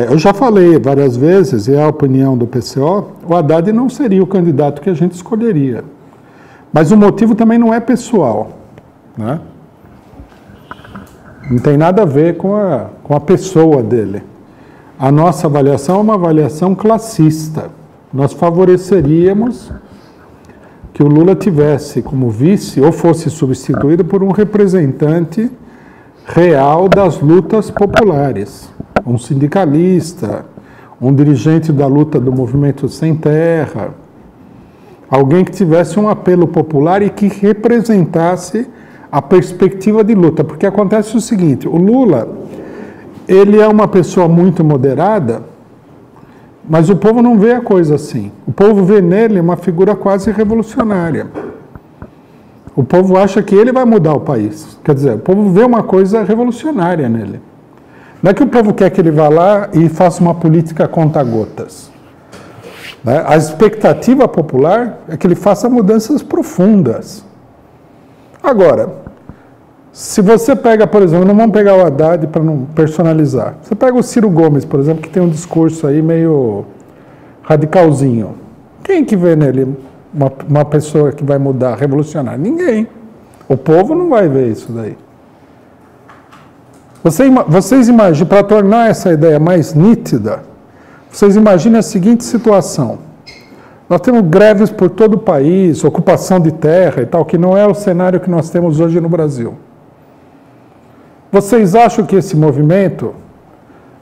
Eu já falei várias vezes, e é a opinião do PCO, o Haddad não seria o candidato que a gente escolheria. Mas o motivo também não é pessoal. Né? Não tem nada a ver com a pessoa dele. A nossa avaliação é uma avaliação classista. Nós favoreceríamos que o Lula tivesse como vice ou fosse substituído por um representante real das lutas populares, um sindicalista, um dirigente da luta do movimento sem terra, alguém que tivesse um apelo popular e que representasse a perspectiva de luta, porque acontece o seguinte, o Lula, ele é uma pessoa muito moderada, mas o povo não vê a coisa assim. O povo vê nele uma figura quase revolucionária. O povo acha que ele vai mudar o país. Quer dizer, o povo vê uma coisa revolucionária nele. Não é que o povo quer que ele vá lá e faça uma política conta-gotas. Né? A expectativa popular é que ele faça mudanças profundas. Agora, se você pega, por exemplo, não vamos pegar o Haddad para não personalizar. Você pega o Ciro Gomes, por exemplo, que tem um discurso aí meio radicalzinho. Quem que vê nele uma pessoa que vai mudar, revolucionar? Ninguém. O povo não vai ver isso daí. Vocês imaginam, para tornar essa ideia mais nítida, vocês imaginem a seguinte situação. Nós temos greves por todo o país, ocupação de terra e tal, que não é o cenário que nós temos hoje no Brasil. Vocês acham que esse movimento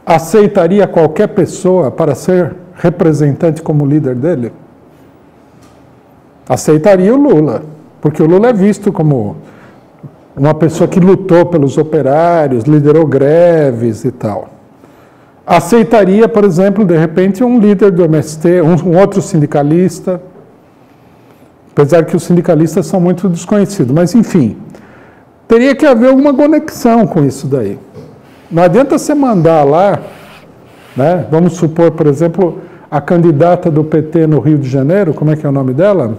aceitaria qualquer pessoa para ser representante como líder dele? Aceitaria o Lula, porque o Lula é visto como uma pessoa que lutou pelos operários, liderou greves e tal. Aceitaria, por exemplo, de repente, um líder do MST, um outro sindicalista, apesar que os sindicalistas são muito desconhecidos, mas enfim, teria que haver alguma conexão com isso daí. Não adianta você mandar lá, né, vamos supor, por exemplo, a candidata do PT no Rio de Janeiro, como é que é o nome dela?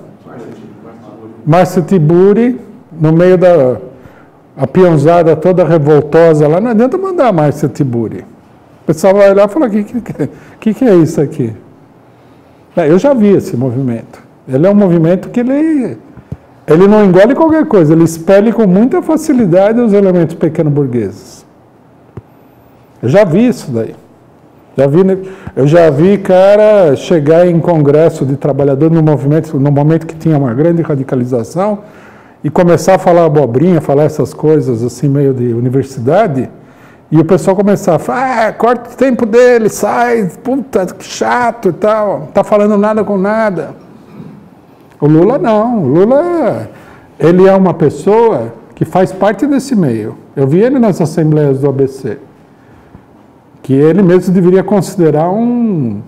Márcia Tiburi, no meio da peãozada toda revoltosa lá, não adianta mandar a Márcia Tiburi. O pessoal vai lá e fala, o que é isso aqui? Eu já vi esse movimento. Ele é um movimento que ele não engole qualquer coisa, ele expele com muita facilidade os elementos pequeno-burgueses. Eu já vi isso daí. Eu já vi cara chegar em congresso de trabalhadores no momento que tinha uma grande radicalização e começar a falar abobrinha, falar essas coisas assim meio de universidade, e o pessoal começar a falar, corta o tempo dele, sai, puta, que chato e tal, não está falando nada com nada. O Lula não, o Lula, ele é uma pessoa que faz parte desse meio. Eu vi ele nas assembleias do ABC, que ele mesmo deveria considerar como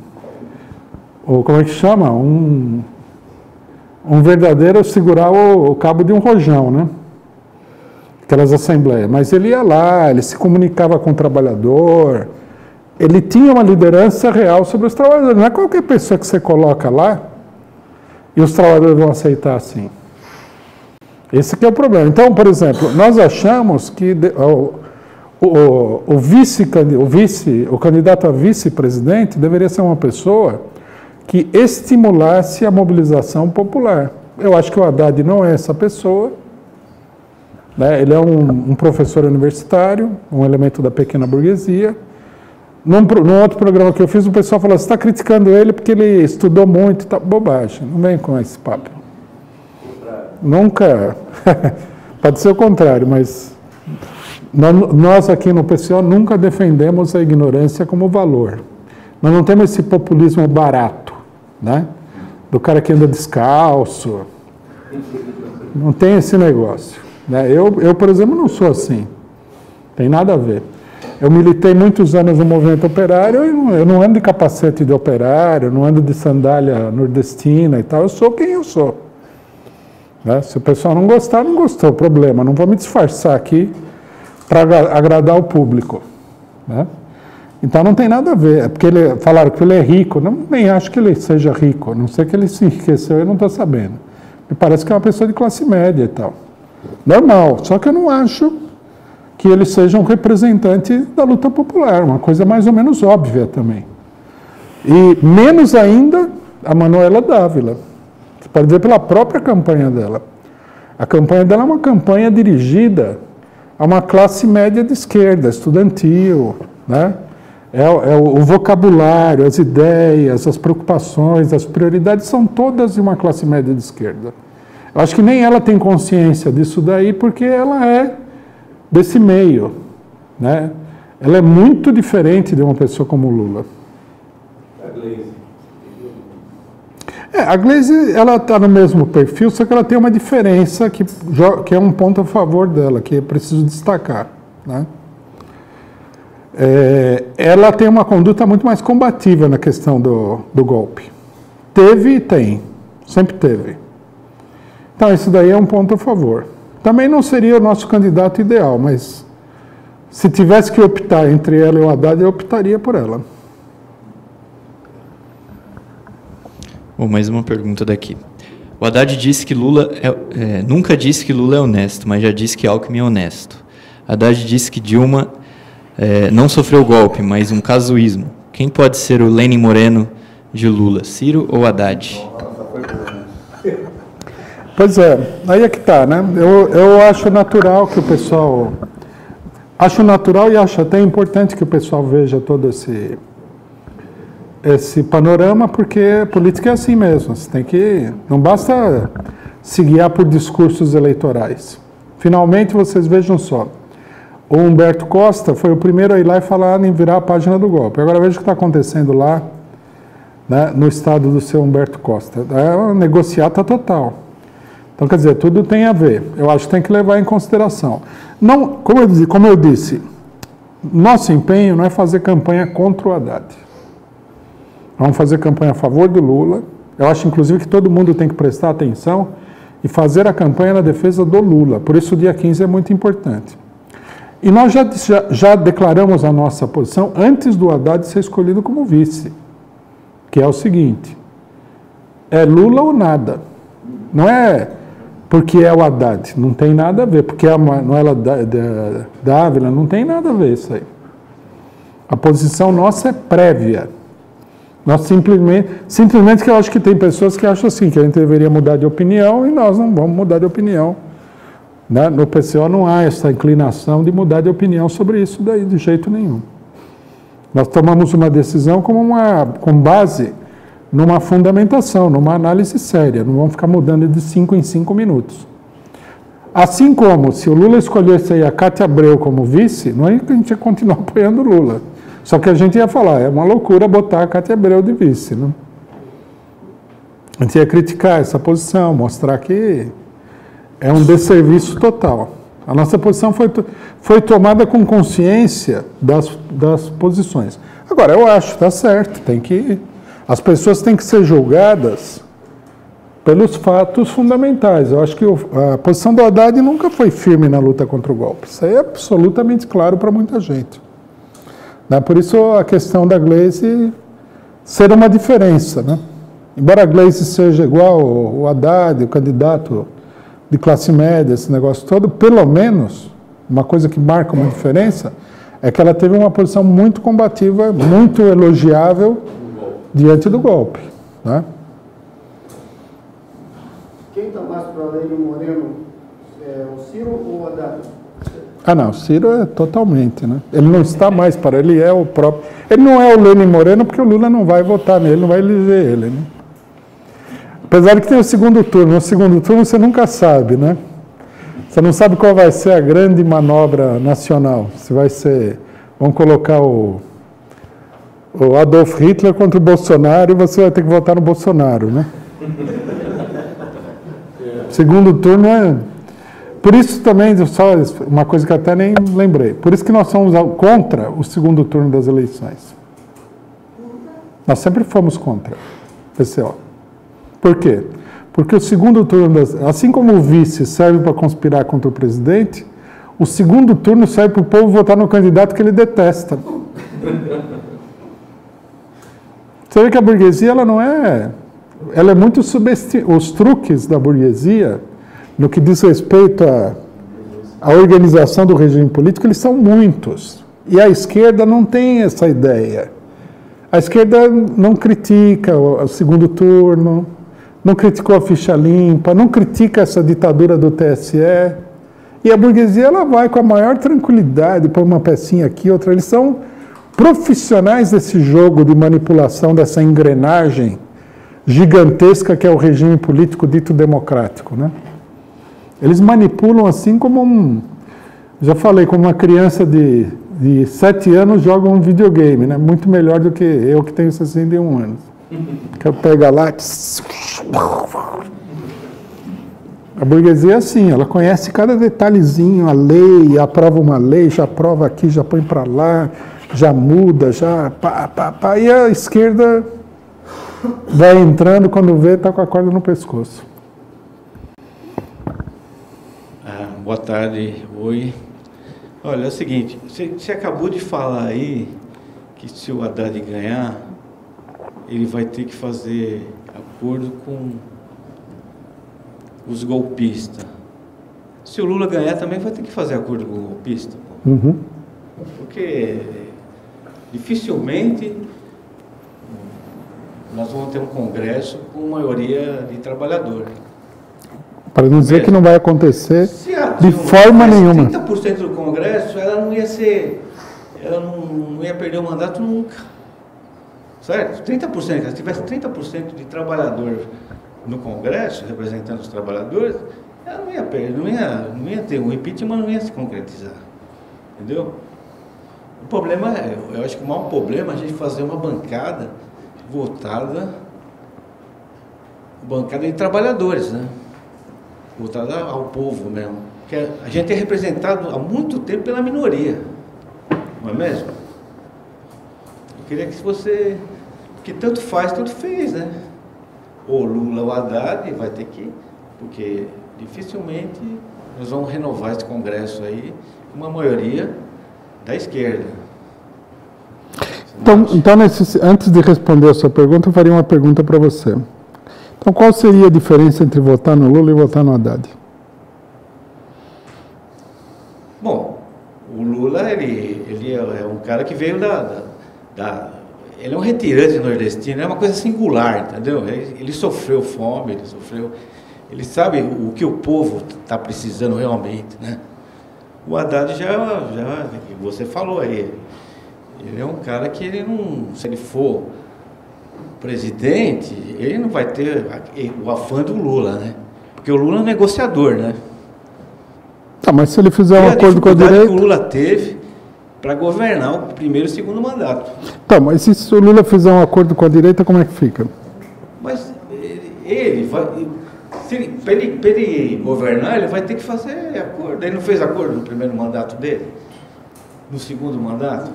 é que chama? Um verdadeiro segurar o cabo de um rojão, né? Aquelas assembleias. Mas ele ia lá, ele se comunicava com o trabalhador, ele tinha uma liderança real sobre os trabalhadores. Não é qualquer pessoa que você coloca lá e os trabalhadores vão aceitar assim. Esse que é o problema. Então, por exemplo, nós achamos que o candidato a vice-presidente deveria ser uma pessoa que estimulasse a mobilização popular. Eu acho que o Haddad não é essa pessoa, né? Ele é um professor universitário, um elemento da pequena burguesia. Num outro programa que eu fiz, o pessoal falou, você está criticando ele porque ele estudou muito, tá bobagem, não vem com esse papo. Nunca, pode ser o contrário, mas nós aqui no PCO nunca defendemos a ignorância como valor. Nós não temos esse populismo barato, né? Do cara que anda descalço. Não tem esse negócio, né? Eu, por exemplo, não sou assim. Tem nada a ver. Eu militei muitos anos no movimento operário, eu não ando de capacete de operário, não ando de sandália nordestina e tal. Eu sou quem eu sou. Né? Se o pessoal não gostar, não gostou, problema. Não vou me disfarçar aqui para agradar o público. Né? Então não tem nada a ver. É porque falaram que ele é rico. Nem acho que ele seja rico. A não sei que ele se enriqueceu, eu não estou sabendo. Me parece que é uma pessoa de classe média e tal. Normal. Só que eu não acho que ele seja um representante da luta popular. Uma coisa mais ou menos óbvia também. E menos ainda a Manuela Dávila. Você pode ver pela própria campanha dela. A campanha dela é uma campanha dirigida a uma classe média de esquerda, estudantil, né? O vocabulário, as ideias, as preocupações, as prioridades são todas de uma classe média de esquerda. Eu acho que nem ela tem consciência disso daí, porque ela é desse meio, né? Ela é muito diferente de uma pessoa como o Lula. A Gleisi, ela está no mesmo perfil, só que ela tem uma diferença que é um ponto a favor dela, que é preciso destacar, né? Ela tem uma conduta muito mais combativa na questão do golpe. Teve e tem, sempre teve. Então, isso daí é um ponto a favor. Também não seria o nosso candidato ideal, mas se tivesse que optar entre ela e o Haddad, eu optaria por ela.
Bom, mais uma pergunta daqui. O Haddad disse que Lula nunca disse que Lula é honesto, mas já disse que Alckmin é honesto. Haddad disse que Dilma não sofreu golpe, mas um casuísmo. Quem pode ser o Lenin Moreno de Lula, Ciro ou Haddad?
Pois é, aí é que está, né? Eu acho natural que o pessoal... Acho natural e acho até importante que o pessoal veja todo esse panorama, porque política é assim mesmo. Você tem que... Não basta se guiar por discursos eleitorais. Finalmente, vocês vejam só. O Humberto Costa foi o primeiro a ir lá e falar em virar a página do golpe. Agora veja o que está acontecendo lá, né, no estado do seu Humberto Costa. É uma negociata total. Então, quer dizer, tudo tem a ver. Eu acho que tem que levar em consideração. Não, como eu disse, nosso empenho não é fazer campanha contra o Haddad. Vamos fazer campanha a favor do Lula. Eu acho, inclusive, que todo mundo tem que prestar atenção e fazer a campanha na defesa do Lula. Por isso, o dia 15 é muito importante. E nós já declaramos a nossa posição antes do Haddad ser escolhido como vice, que é o seguinte: é Lula ou nada. Não é porque é o Haddad, não tem nada a ver, porque é a Manuela Dávila, não tem nada a ver isso aí. A posição nossa é prévia. Nós simplesmente que eu acho que tem pessoas que acham assim, que a gente deveria mudar de opinião, e nós não vamos mudar de opinião. Né? No PCO não há essa inclinação de mudar de opinião sobre isso daí, de jeito nenhum. Nós tomamos uma decisão com base numa fundamentação, numa análise séria. Não vamos ficar mudando de 5 em 5 minutos. Assim como, se o Lula escolhesse aí a Cátia Abreu como vice, não é que a gente ia continuar apoiando o Lula. Só que a gente ia falar, é uma loucura botar a Cátia Abreu de vice. Né? A gente ia criticar essa posição, mostrar que é um desserviço total. A nossa posição foi tomada com consciência das posições. Agora, eu acho, está certo, as pessoas têm que ser julgadas pelos fatos fundamentais. Eu acho que a posição do Haddad nunca foi firme na luta contra o golpe. Isso aí é absolutamente claro para muita gente. Né? Por isso a questão da Gleisi ser uma diferença. Né? Embora a Gleisi seja igual o Haddad, o candidato de classe média, esse negócio todo, pelo menos, uma coisa que marca uma diferença é que ela teve uma posição muito combativa, muito elogiável diante do golpe. Né?
Quem está mais para além do Moreno, o Ciro ou o Haddad?
Ah, não, o Ciro é totalmente, né? Ele não está mais para, ele é o próprio... Ele não é o Lenin Moreno porque o Lula não vai votar nele, não vai eleger ele, né? Apesar de que tem o segundo turno. No segundo turno você nunca sabe, né? Você não sabe qual vai ser a grande manobra nacional. Se vai ser... Vamos colocar o Adolf Hitler contra o Bolsonaro e você vai ter que votar no Bolsonaro, né? Segundo turno é... Por isso também, só uma coisa que eu até nem lembrei, por isso que nós somos contra o segundo turno das eleições. Nós sempre fomos contra o PCO. Por quê? Porque o segundo turno, assim como o vice serve para conspirar contra o presidente, o segundo turno serve para o povo votar no candidato que ele detesta. Você vê que a burguesia, ela não é... Ela é muito subestimada. Os truques da burguesia, no que diz respeito à organização do regime político, eles são muitos. E a esquerda não tem essa ideia. A esquerda não critica o segundo turno, não criticou a ficha limpa, não critica essa ditadura do TSE. E a burguesia, ela vai com a maior tranquilidade, põe uma pecinha aqui, outra. Eles são profissionais desse jogo de manipulação, dessa engrenagem gigantesca que é o regime político dito democrático, né? Eles manipulam assim como já falei, como uma criança de 7 anos joga um videogame, né? Muito melhor do que eu que tenho 61 anos. Que eu pego lá... A burguesia é assim, ela conhece cada detalhezinho, a lei, aprova uma lei, já aprova aqui, já põe para lá, já muda, já... Pá, e a esquerda vai entrando, quando vê, está com a corda no pescoço.
Boa tarde, oi. Olha, é o seguinte, você acabou de falar aí que se o Haddad ganhar, ele vai ter que fazer acordo com os golpistas. Se o Lula ganhar, também vai ter que fazer acordo com o golpista.
Uhum.
Porque dificilmente nós vamos ter um Congresso com maioria de trabalhador.
Para não dizer que não vai acontecer
Se a
de
Dilma
forma
tivesse
nenhuma.
30% do Congresso, ela não ia ser, ela não ia perder o mandato nunca. Certo? 30%, se ela tivesse 30% de trabalhador no Congresso, representando os trabalhadores, ela não ia perder, não ia ter, o impeachment não ia se concretizar. Entendeu? O problema é, eu acho que o maior problema é a gente fazer uma bancada votada de trabalhadores, né? Voltada ao povo mesmo. Que a gente é representado há muito tempo pela minoria, não é mesmo? Eu queria que você, que tanto faz, tanto fez, né? Ou Lula ou Haddad vai ter que, porque dificilmente nós vamos renovar esse Congresso aí com uma maioria da esquerda.
Então antes de responder a sua pergunta, eu faria uma pergunta para você. Então, qual seria a diferença entre votar no Lula e votar no Haddad?
Bom, o Lula, ele é um cara que veio ele é um retirante nordestino, é uma coisa singular, entendeu? Ele sofreu fome, ele sabe o que o povo está precisando realmente, né? O Haddad já você falou aí, ele é um cara que ele não, se ele for presidente, ele não vai ter o afã do Lula, né? Porque o Lula é um negociador, né?
Tá, mas se ele fizer um acordo com a direita...
que o Lula teve para governar o primeiro e o segundo mandato.
Tá, mas se o Lula fizer um acordo com a direita, como é que fica?
Mas ele vai... Para ele governar, ele vai ter que fazer acordo. Ele não fez acordo no primeiro mandato dele? No segundo mandato?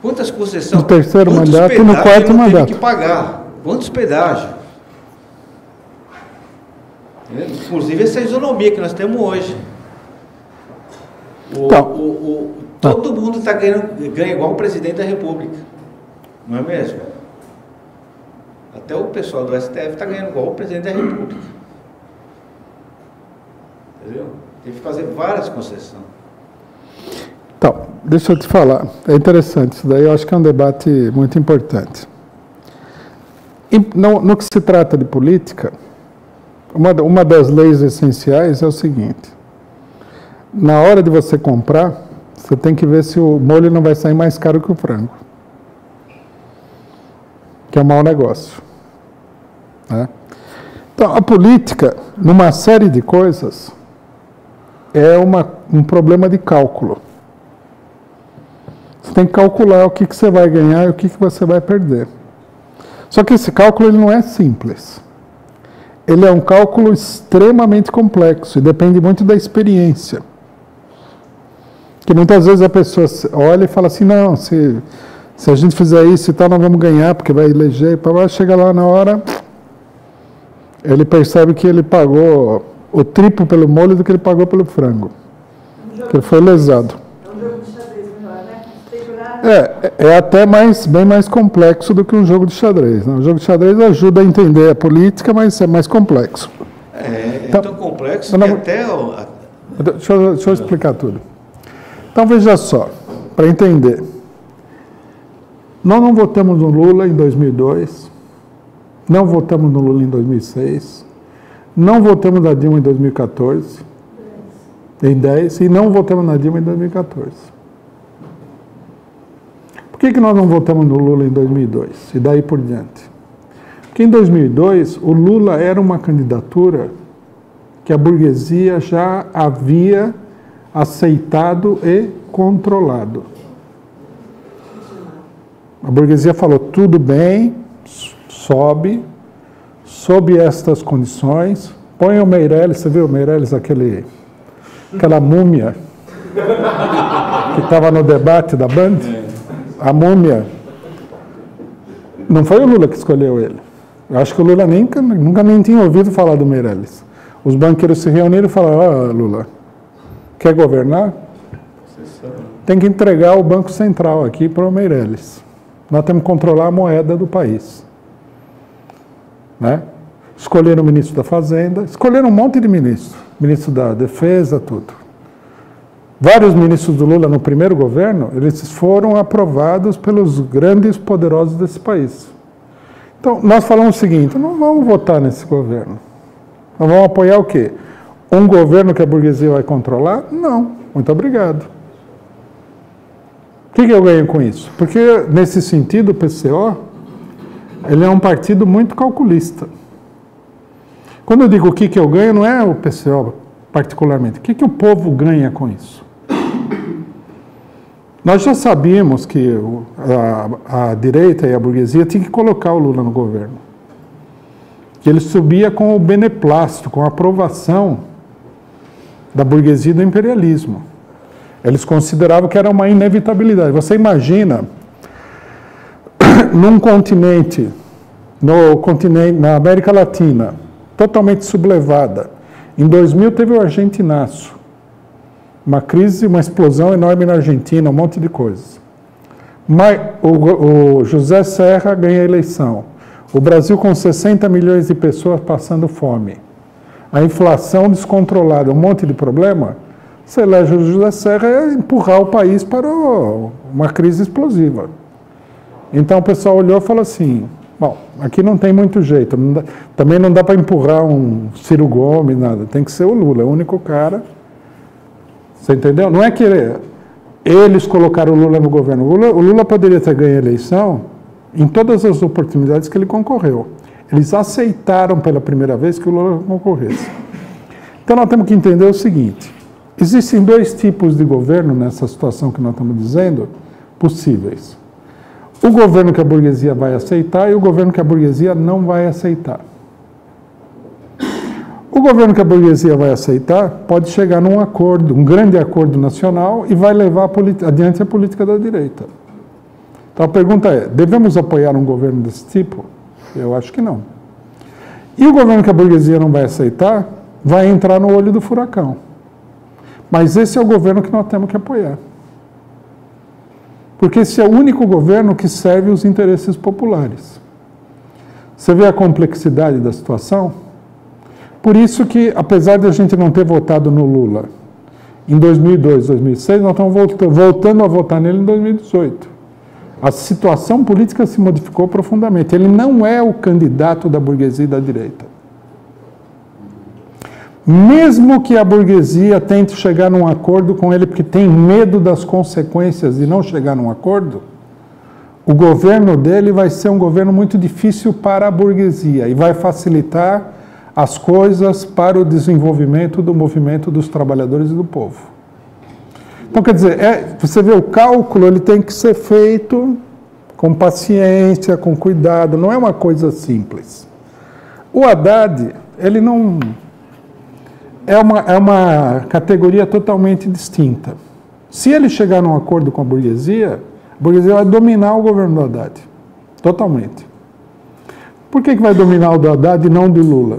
Quantas concessões?
No terceiro mandato e no quarto mandato.
Teve que pagar. Quantos pedágios? Inclusive essa isonomia que nós temos hoje. Todo mundo ganha igual o presidente da República. Não é mesmo? Até o pessoal do STF está ganhando igual o presidente da República. Entendeu? Tem que fazer várias concessões.
Então, deixa eu te falar. É interessante isso daí. Eu acho que é um debate muito importante. No que se trata de política, uma das leis essenciais é o seguinte. Na hora de você comprar, você tem que ver se o molho não vai sair mais caro que o frango. Que é um mau negócio. Né? Então, a política, numa série de coisas, é um problema de cálculo. Você tem que calcular o que você vai ganhar e o que você vai perder. Só que esse cálculo ele não é simples. Ele é um cálculo extremamente complexo e depende muito da experiência. Que muitas vezes a pessoa olha e fala assim, não, se a gente fizer isso e tal, nós vamos ganhar, porque vai eleger, para chega lá na hora, ele percebe que ele pagou o triplo pelo molho do que ele pagou pelo frango. Que ele foi lesado.
É um jogo de xadrez melhor, né?
É até bem mais complexo do que um jogo de xadrez. Né? O jogo de xadrez ajuda a entender a política, mas é mais complexo.
É tão complexo que até...
Deixa eu explicar tudo. Então, veja só, para entender. Nós não votamos no Lula em 2002, não votamos no Lula em 2006, não votamos na Dilma em 2014, em 10, e não votamos na Dilma em 2014. Por que nós não votamos no Lula em 2002 e daí por diante? Porque em 2002 o Lula era uma candidatura que a burguesia já havia aceitado e controlado. A burguesia falou, tudo bem, sobe, sob estas condições, põe o Meirelles, você viu o Meirelles, aquela múmia que estava no debate da Band? A múmia. Não foi o Lula que escolheu ele. Eu acho que o Lula nunca nem tinha ouvido falar do Meirelles. Os banqueiros se reuniram e falaram, Lula, quer governar? Tem que entregar o Banco Central aqui para o Meirelles. Nós temos que controlar a moeda do país. Né? Escolheram o ministro da Fazenda, escolheram um monte de ministros. Ministro da Defesa, tudo. Vários ministros do Lula no primeiro governo, eles foram aprovados pelos grandes poderosos desse país. Então, nós falamos o seguinte, não vamos votar nesse governo. Nós vamos apoiar o quê? Um governo que a burguesia vai controlar? Não. Muito obrigado. O que eu ganho com isso? Porque, nesse sentido, o PCO, ele é um partido muito calculista. Quando eu digo o que eu ganho, não é o PCO particularmente. O que o povo ganha com isso? Nós já sabíamos que a direita e a burguesia tinham que colocar o Lula no governo. Que ele subia com o beneplácito, com a aprovação da burguesia e do imperialismo. Eles consideravam que era uma inevitabilidade. Você imagina, num continente, na América Latina, totalmente sublevada. Em 2000 teve o argentinaço. Uma crise, uma explosão enorme na Argentina, um monte de coisas. Mas o José Serra ganha a eleição. O Brasil com 60 milhões de pessoas passando fome. A inflação descontrolada, um monte de problema. Você elege o José Serra é empurrar o país para uma crise explosiva. Então o pessoal olhou e falou assim, bom, aqui não tem muito jeito, também não dá para empurrar um Ciro Gomes, nada, tem que ser o Lula, é o único cara. Você entendeu? Não é que eles colocaram o Lula no governo. O Lula poderia ter ganho a eleição em todas as oportunidades que ele concorreu. Eles aceitaram pela primeira vez que o Lula concorresse. Então nós temos que entender o seguinte, existem dois tipos de governo nessa situação que nós estamos dizendo, possíveis. O governo que a burguesia vai aceitar e o governo que a burguesia não vai aceitar. O governo que a burguesia vai aceitar pode chegar num acordo, um grande acordo nacional e vai levar adiante a política da direita. Então a pergunta é, devemos apoiar um governo desse tipo? Eu acho que não. E o governo que a burguesia não vai aceitar vai entrar no olho do furacão. Mas esse é o governo que nós temos que apoiar. Porque esse é o único governo que serve os interesses populares. Você vê a complexidade da situação? Por isso que, apesar de a gente não ter votado no Lula em 2002, 2006, nós estamos voltando a votar nele em 2018. A situação política se modificou profundamente. Ele não é o candidato da burguesia e da direita. Mesmo que a burguesia tente chegar num acordo com ele porque tem medo das consequências de não chegar num acordo, o governo dele vai ser um governo muito difícil para a burguesia e vai facilitar as coisas para o desenvolvimento do movimento dos trabalhadores e do povo. Então, quer dizer, você vê o cálculo, ele tem que ser feito com paciência, com cuidado, não é uma coisa simples. O Haddad, ele não... É uma categoria totalmente distinta. Se ele chegar num acordo com a burguesia vai dominar o governo do Haddad. Totalmente. Por que vai dominar o do Haddad e não do Lula?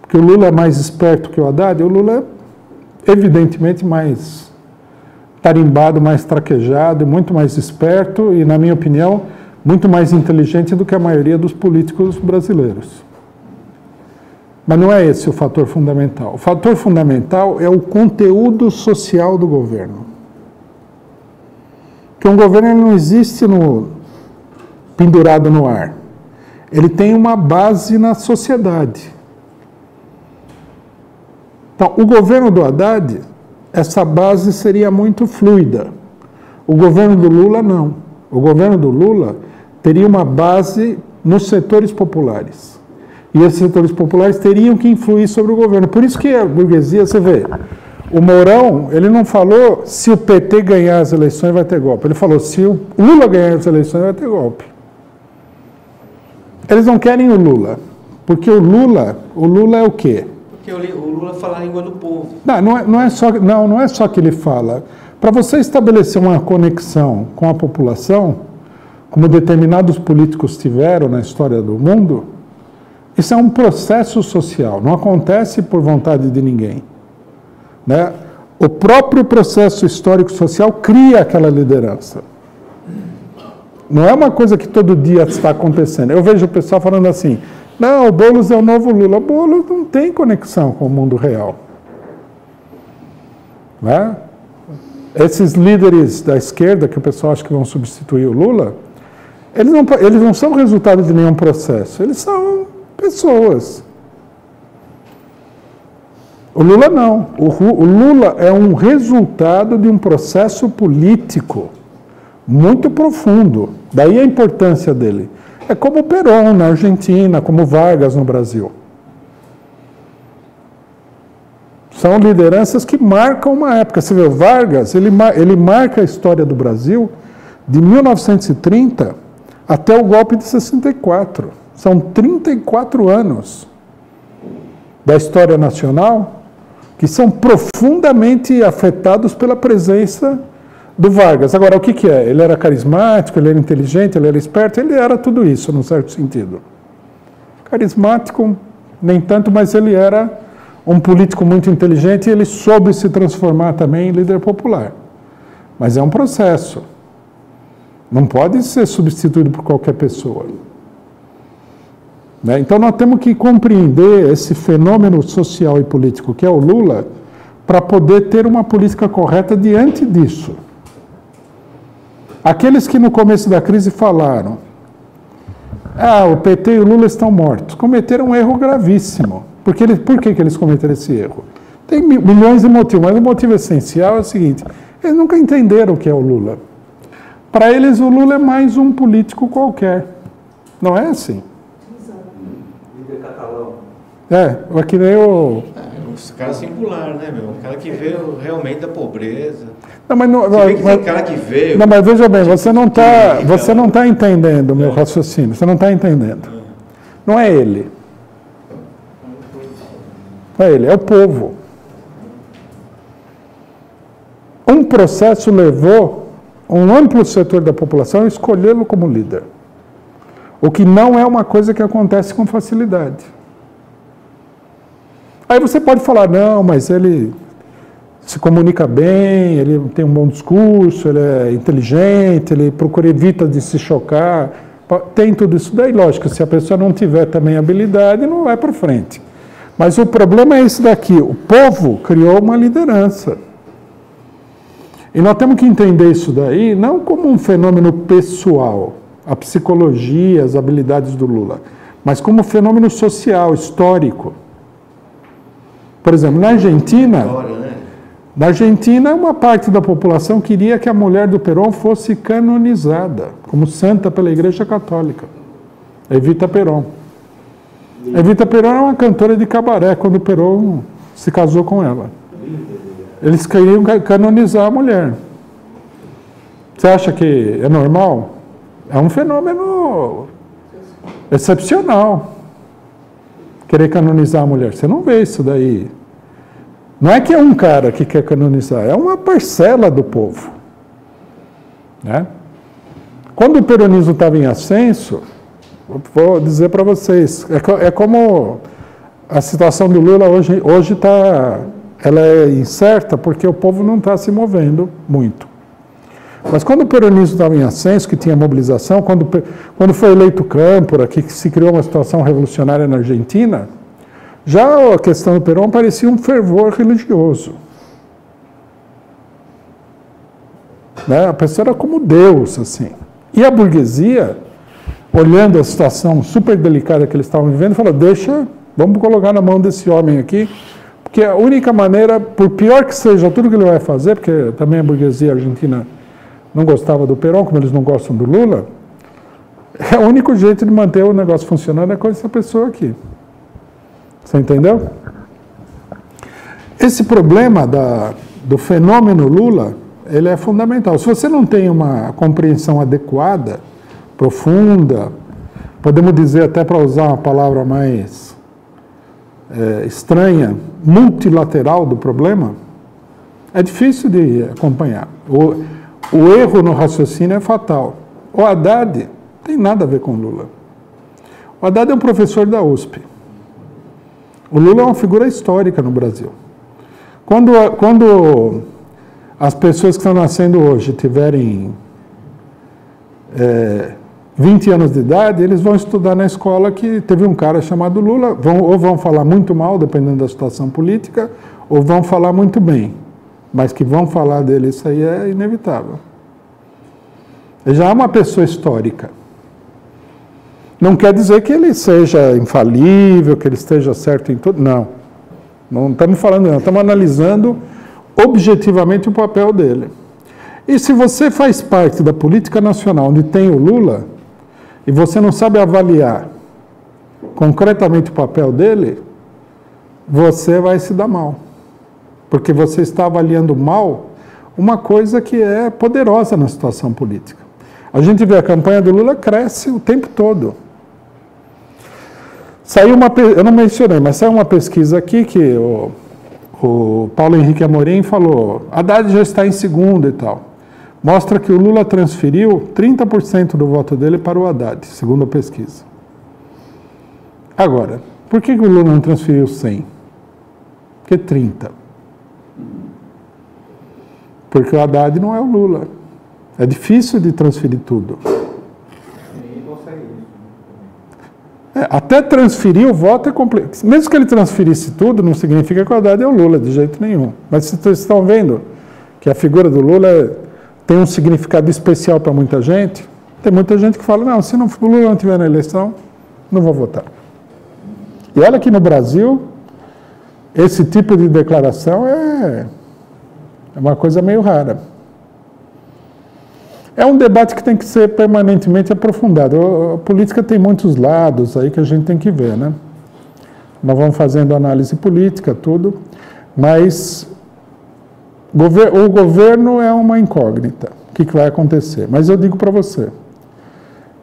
Porque o Lula é mais esperto que o Haddad, e o Lula é evidentemente mais tarimbado, mais traquejado, muito mais esperto e, na minha opinião, muito mais inteligente do que a maioria dos políticos brasileiros. Mas não é esse o fator fundamental. O fator fundamental é o conteúdo social do governo. Porque um governo não existe pendurado no ar. Ele tem uma base na sociedade. Então, o governo do Haddad, essa base seria muito fluida. O governo do Lula, não. O governo do Lula teria uma base nos setores populares. E esses setores populares teriam que influir sobre o governo. Por isso que a burguesia, você vê, o Mourão, ele não falou se o PT ganhar as eleições vai ter golpe. Ele falou se o Lula ganhar as eleições vai ter golpe. Eles não querem o Lula. Porque o Lula é o quê?
Porque o Lula fala a língua do povo.
Não é só que ele fala. Para você estabelecer uma conexão com a população, como determinados políticos tiveram na história do mundo, isso é um processo social, não acontece por vontade de ninguém. Né? O próprio processo histórico-social cria aquela liderança. Não é uma coisa que todo dia está acontecendo. Eu vejo o pessoal falando assim, não, o Boulos é o novo Lula. O Boulos não tem conexão com o mundo real. Né? Esses líderes da esquerda, que o pessoal acha que vão substituir o Lula, Eles não são resultado de nenhum processo, eles são pessoas. O Lula não. O Lula é um resultado de um processo político muito profundo. Daí a importância dele. É como o Perón na Argentina, como Vargas no Brasil. São lideranças que marcam uma época. Você vê, o Vargas, ele marca a história do Brasil de 1930 até o golpe de 64. São 34 anos da história nacional que são profundamente afetados pela presença do Vargas. Agora, o que é? Ele era carismático, ele era inteligente, ele era esperto, ele era tudo isso, num certo sentido. Carismático, nem tanto, mas ele era um político muito inteligente e ele soube se transformar também em líder popular. Mas é um processo. Não pode ser substituído por qualquer pessoa. Né? Então, nós temos que compreender esse fenômeno social e político que é o Lula para poder ter uma política correta diante disso. Aqueles que no começo da crise falaram o PT e o Lula estão mortos, cometeram um erro gravíssimo. Por que eles cometeram esse erro? Tem milhões de motivos, mas o motivo essencial é o seguinte: eles nunca entenderam o que é o Lula. Para eles, o Lula é mais um político qualquer. Não é assim?
Líder catalão.
É que nem o...
Os caras singular, né, meu? O cara que veio realmente da pobreza.
Não, mas não,
tem cara que veio...
Não, mas veja bem, você não está entendendo o meu raciocínio, você não está entendendo. Não é ele. Não é ele, é o povo. Um processo levou um amplo setor da população a escolhê-lo como líder. O que não é uma coisa que acontece com facilidade. Aí você pode falar, não, mas ele se comunica bem, ele tem um bom discurso, ele é inteligente, ele evita de se chocar. Tem tudo isso daí, lógico, se a pessoa não tiver também habilidade, não vai para frente. Mas o problema é esse daqui, o povo criou uma liderança. E nós temos que entender isso daí não como um fenômeno pessoal, a psicologia, as habilidades do Lula, mas como um fenômeno social, histórico. Por exemplo, na Argentina, uma parte da população queria que a mulher do Perón fosse canonizada como santa pela Igreja Católica. Evita Perón. Evita Perón é uma cantora de cabaré quando o Perón se casou com ela. Eles queriam canonizar a mulher. Você acha que é normal? É um fenômeno excepcional. Querer canonizar a mulher. Você não vê isso daí. Não é que é um cara que quer canonizar, é uma parcela do povo. Né? Quando o peronismo estava em ascenso, vou dizer para vocês, é como a situação do Lula hoje está... Ela é incerta porque o povo não está se movendo muito. Mas quando o peronismo estava em ascenso, que tinha mobilização, quando foi eleito Câmpora, que se criou uma situação revolucionária na Argentina, já a questão do Perón parecia um fervor religioso. Né? A pessoa era como Deus, assim. E a burguesia, olhando a situação super delicada que eles estavam vivendo, falou, vamos colocar na mão desse homem aqui, porque a única maneira, por pior que seja tudo que ele vai fazer, porque também a burguesia argentina não gostava do Perón, como eles não gostam do Lula, o único jeito de manter o negócio funcionando é com essa pessoa aqui. Você entendeu? Esse problema do fenômeno Lula, ele é fundamental. Se você não tem uma compreensão adequada, profunda, podemos dizer até para usar uma palavra mais estranha, multilateral do problema, é difícil de acompanhar. O erro no raciocínio é fatal. O Haddad não tem nada a ver com o Lula. O Haddad é um professor da USP. O Lula é uma figura histórica no Brasil. Quando as pessoas que estão nascendo hoje tiverem 20 anos de idade, eles vão estudar na escola que teve um cara chamado Lula, ou vão falar muito mal, dependendo da situação política, ou vão falar muito bem. Mas que vão falar dele, isso aí é inevitável. Ele já é uma pessoa histórica. Não quer dizer que ele seja infalível, que ele esteja certo em tudo. Não. Não estamos falando, não. Estamos analisando objetivamente o papel dele. E se você faz parte da política nacional onde tem o Lula, e você não sabe avaliar concretamente o papel dele, você vai se dar mal. Porque você está avaliando mal uma coisa que é poderosa na situação política. A gente vê a campanha do Lula cresce o tempo todo. Saiu eu não mencionei, mas saiu uma pesquisa aqui que o Paulo Henrique Amorim falou, Haddad já está em segundo e tal. Mostra que o Lula transferiu 30% do voto dele para o Haddad, segundo a pesquisa. Agora, por que o Lula não transferiu 100? Por que 30? Porque o Haddad não é o Lula. É difícil de transferir tudo. Até transferir o voto é complexo. Mesmo que ele transferisse tudo, não significa que o Haddad é o Lula, de jeito nenhum. Mas vocês estão vendo que a figura do Lula tem um significado especial para muita gente. Tem muita gente que fala, não, se o Lula não estiver na eleição, não vou votar. E olha que no Brasil, esse tipo de declaração é uma coisa meio rara. É um debate que tem que ser permanentemente aprofundado. A política tem muitos lados aí que a gente tem que ver, né? Nós vamos fazendo análise política, tudo, mas o governo é uma incógnita. O que vai acontecer? Mas eu digo para você,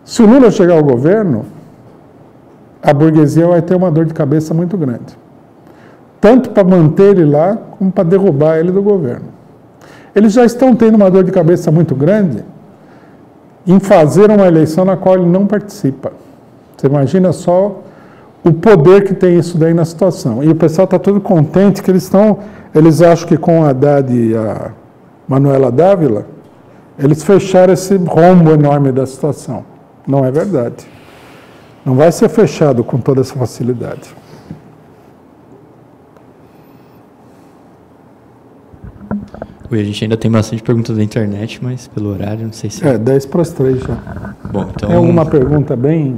se o Lula chegar ao governo, a burguesia vai ter uma dor de cabeça muito grande. Tanto para manter ele lá, como para derrubar ele do governo. Eles já estão tendo uma dor de cabeça muito grande em fazer uma eleição na qual ele não participa. Você imagina só o poder que tem isso daí na situação. E o pessoal está todo contente que eles acham que com a Haddad e a Manuela Dávila, eles fecharam esse rombo enorme da situação. Não é verdade. Não vai ser fechado com toda essa facilidade.
A gente ainda tem bastante perguntas da internet, mas pelo horário, não sei se...
10 para as 3 já.
Bom, então...
Tem alguma pergunta bem...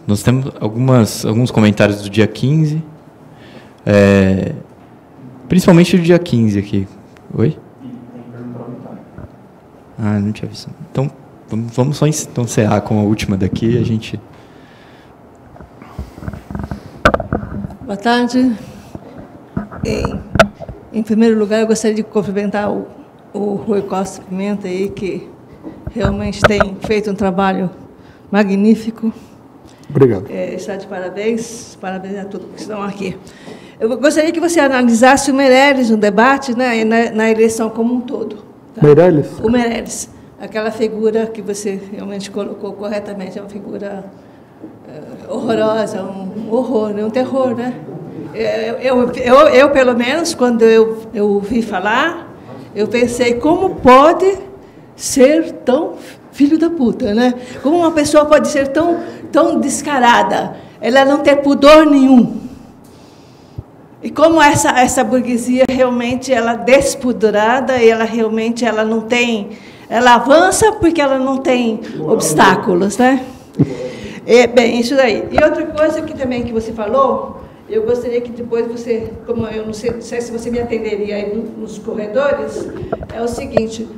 Nós temos alguns comentários do dia 15. Principalmente do dia 15 aqui. Oi? Ah, não tinha visto. Então, vamos só encerrar com a última daqui. A gente...
Boa tarde. Em primeiro lugar, eu gostaria de cumprimentar o Rui Costa Pimenta, aí, que realmente tem feito um trabalho magnífico.
Obrigado.
Está de parabéns. Parabéns a todos que estão aqui. Eu gostaria que você analisasse o Meirelles no debate, né, na eleição como um todo. Tá?
Meirelles? O
Meirelles. Aquela figura que você realmente colocou corretamente, é uma figura horrorosa, um horror, um terror, né? Eu, pelo menos, quando eu ouvi falar, eu pensei, como pode ser tão filho da puta, né? Como uma pessoa pode ser tão descarada, ela não ter pudor nenhum. E como essa burguesia realmente, ela é despudorada, e ela realmente não tem... Ela avança porque ela não tem obstáculos, né? Bem, isso daí. E outra coisa que também que você falou... Eu gostaria que depois você, como eu não sei se você me atenderia aí nos corredores, é o seguinte,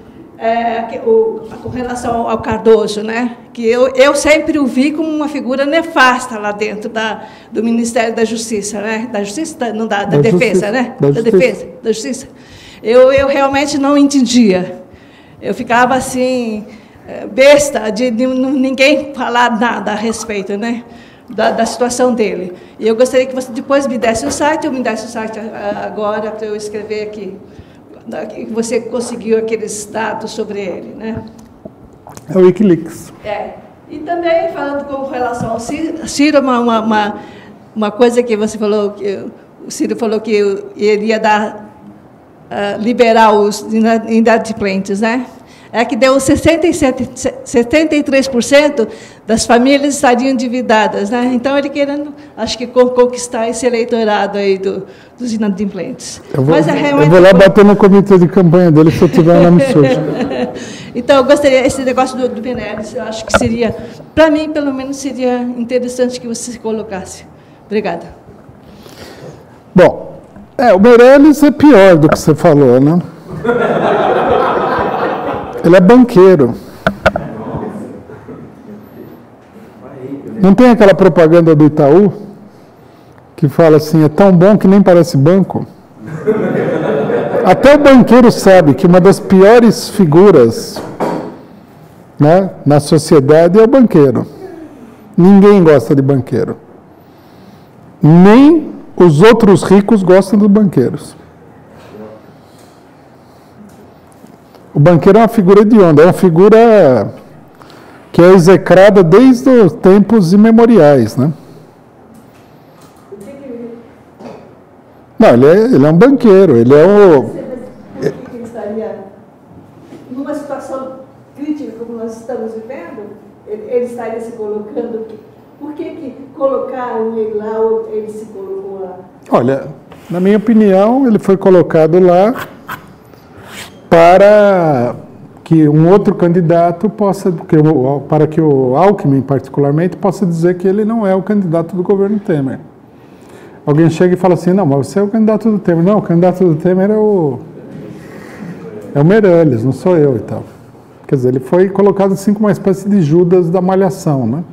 com relação ao Cardoso, né? Que eu sempre o vi como uma figura nefasta lá dentro do Ministério da Justiça, né? Da Justiça, não da Defesa, né? Da Justiça. Eu realmente não entendia. Eu ficava assim, besta, de ninguém falar nada a respeito, né? Da situação dele. E eu gostaria que você depois me desse o site, eu me desse o site agora, para eu escrever aqui, que você conseguiu aqueles dados sobre ele, né?
É o Wikileaks.
E também, falando com relação ao Ciro, uma coisa que você falou, que o Ciro falou que iria liberar os inadimplentes, né? É que deu 73% das famílias estariam endividadas, né? Então, ele querendo, acho que, conquistar esse eleitorado aí dos inadimplentes.
Eu vou lá bater no comitê de campanha dele se eu tiver o nome sujo.
Então, eu gostaria, esse negócio do Meirelles, eu acho que seria, para mim, pelo menos, seria interessante que você se colocasse. Obrigada.
Bom, o Meirelles é pior do que você falou, né? Ele é banqueiro. Não tem aquela propaganda do Itaú que fala assim, é tão bom que nem parece banco? Até o banqueiro sabe que uma das piores figuras, né, na sociedade é o banqueiro. Ninguém gosta de banqueiro. Nem os outros ricos gostam dos banqueiros. O banqueiro é uma figura hedionda, é uma figura que é execrada desde os tempos imemoriais, né? Não, ele é um banqueiro, ele é o...
Ele estaria numa situação crítica como nós estamos vivendo, ele estaria se colocando... Por que colocaram ele lá ou ele se colocou lá?
Olha, na minha opinião, ele foi colocado lá para que um outro candidato possa, para que o Alckmin, particularmente, possa dizer que ele não é o candidato do governo Temer. Alguém chega e fala assim, não, mas você é o candidato do Temer. Não, o candidato do Temer é o Meirelles, não sou eu e tal. Quer dizer, ele foi colocado assim como uma espécie de Judas da Malhação, né?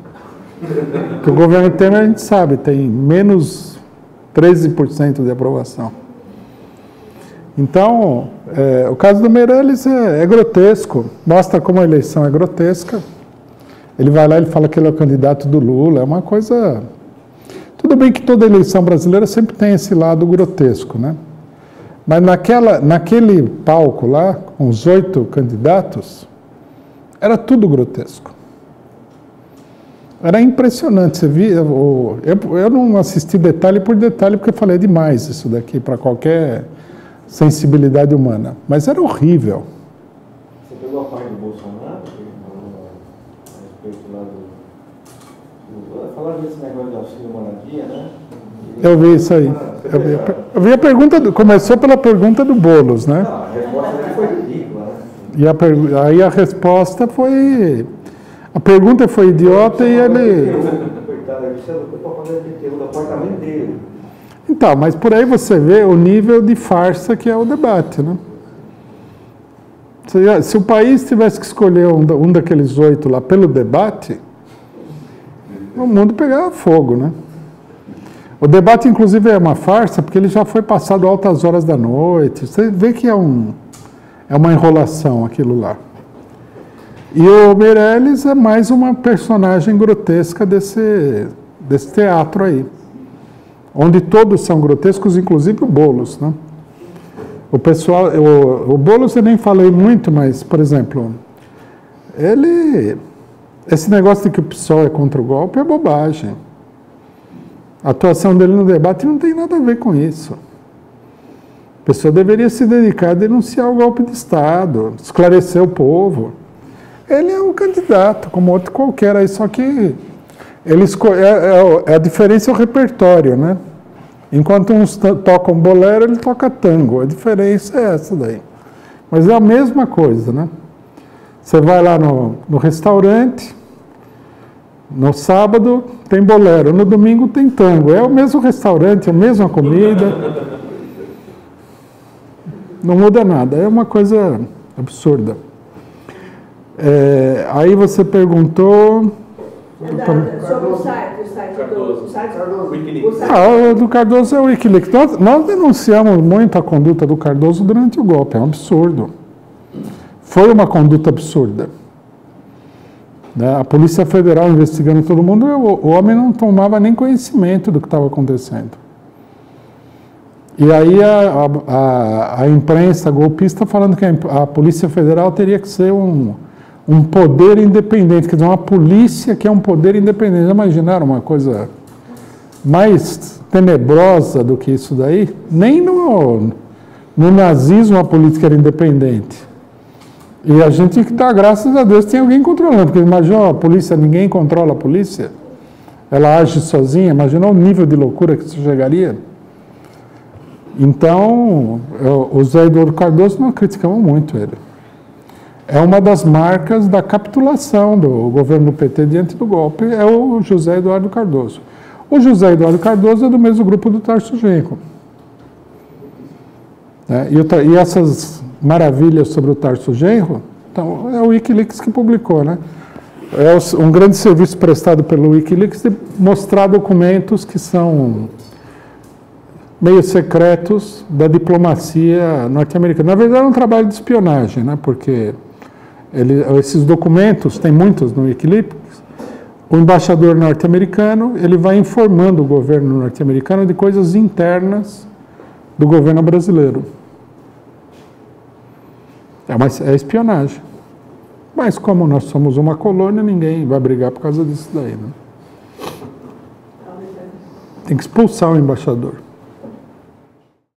Porque o governo Temer, a gente sabe, tem menos 13% de aprovação. Então, o caso do Meirelles é grotesco, mostra como a eleição é grotesca. Ele vai lá e fala que ele é o candidato do Lula, é uma coisa... Tudo bem que toda eleição brasileira sempre tem esse lado grotesco, né? Mas naquele palco lá, com os 8 candidatos, era tudo grotesco. Era impressionante, você via... Eu não assisti detalhe por detalhe, porque eu falei demais isso daqui para qualquer sensibilidade humana. Mas era horrível.
Você pegou a parte do Bolsonaro, a respeito lá do... Falaram desse negócio de auxílio moradia, né?
Eu vi isso aí. Eu vi a pergunta, começou pela pergunta do Boulos, né?
Não, a resposta foi ridícula, né?
E aí a resposta foi... A pergunta foi idiota e ele...
Coitado, ele saiu para poder ter o apartamento dele.
Então, mas por aí você vê o nível de farsa que é o debate, né? Se o país tivesse que escolher um daqueles 8 lá pelo debate, o mundo pegava fogo, né? O debate, inclusive, é uma farsa, porque ele já foi passado altas horas da noite. Você vê que é uma enrolação aquilo lá. E o Meirelles é mais uma personagem grotesca desse teatro aí, onde todos são grotescos, inclusive o Boulos, né? O pessoal, o Boulos eu nem falei muito, mas, por exemplo, esse negócio de que o PSOL é contra o golpe é bobagem. A atuação dele no debate não tem nada a ver com isso. A pessoa deveria se dedicar a denunciar o golpe de Estado, esclarecer o povo. Ele é um candidato, como outro qualquer, aí, só que a diferença é o repertório, né? Enquanto uns tocam bolero, ele toca tango. A diferença é essa daí. Mas é a mesma coisa, né? Você vai lá no restaurante, no sábado tem bolero, no domingo tem tango. É o mesmo restaurante, a mesma comida. Não muda nada, é uma coisa absurda. Aí você perguntou...
Sobre o site
o do Cardoso é o Wikileaks. Nós denunciamos muito a conduta do Cardoso durante o golpe, é um absurdo. Foi uma conduta absurda. A Polícia Federal investigando todo mundo, o homem não tomava nem conhecimento do que estava acontecendo. E aí a imprensa golpista falando que a Polícia Federal teria que ser um poder independente, quer dizer, uma polícia que é um poder independente. Já imaginaram uma coisa mais tenebrosa do que isso daí? Nem no nazismo a política era independente. E a gente tem que dar graças a Deus tem alguém controlando, porque imagina a polícia, ninguém controla a polícia, ela age sozinha, imagina o nível de loucura que isso chegaria. Então, o Zé Eduardo Cardoso nós criticamos muito ele. É uma das marcas da capitulação do governo do PT diante do golpe, é o José Eduardo Cardoso. O José Eduardo Cardoso é do mesmo grupo do Tarso Genro. E essas maravilhas sobre o Tarso Genro, então, é o Wikileaks que publicou, né? É um grande serviço prestado pelo Wikileaks de mostrar documentos que são meio secretos da diplomacia norte-americana. Na verdade, é um trabalho de espionagem, né? Porque esses documentos, tem muitos no Wikileaks, o embaixador norte-americano, ele vai informando o governo norte-americano de coisas internas do governo brasileiro. É espionagem. Mas como nós somos uma colônia, ninguém vai brigar por causa disso daí, né? Tem que expulsar o embaixador.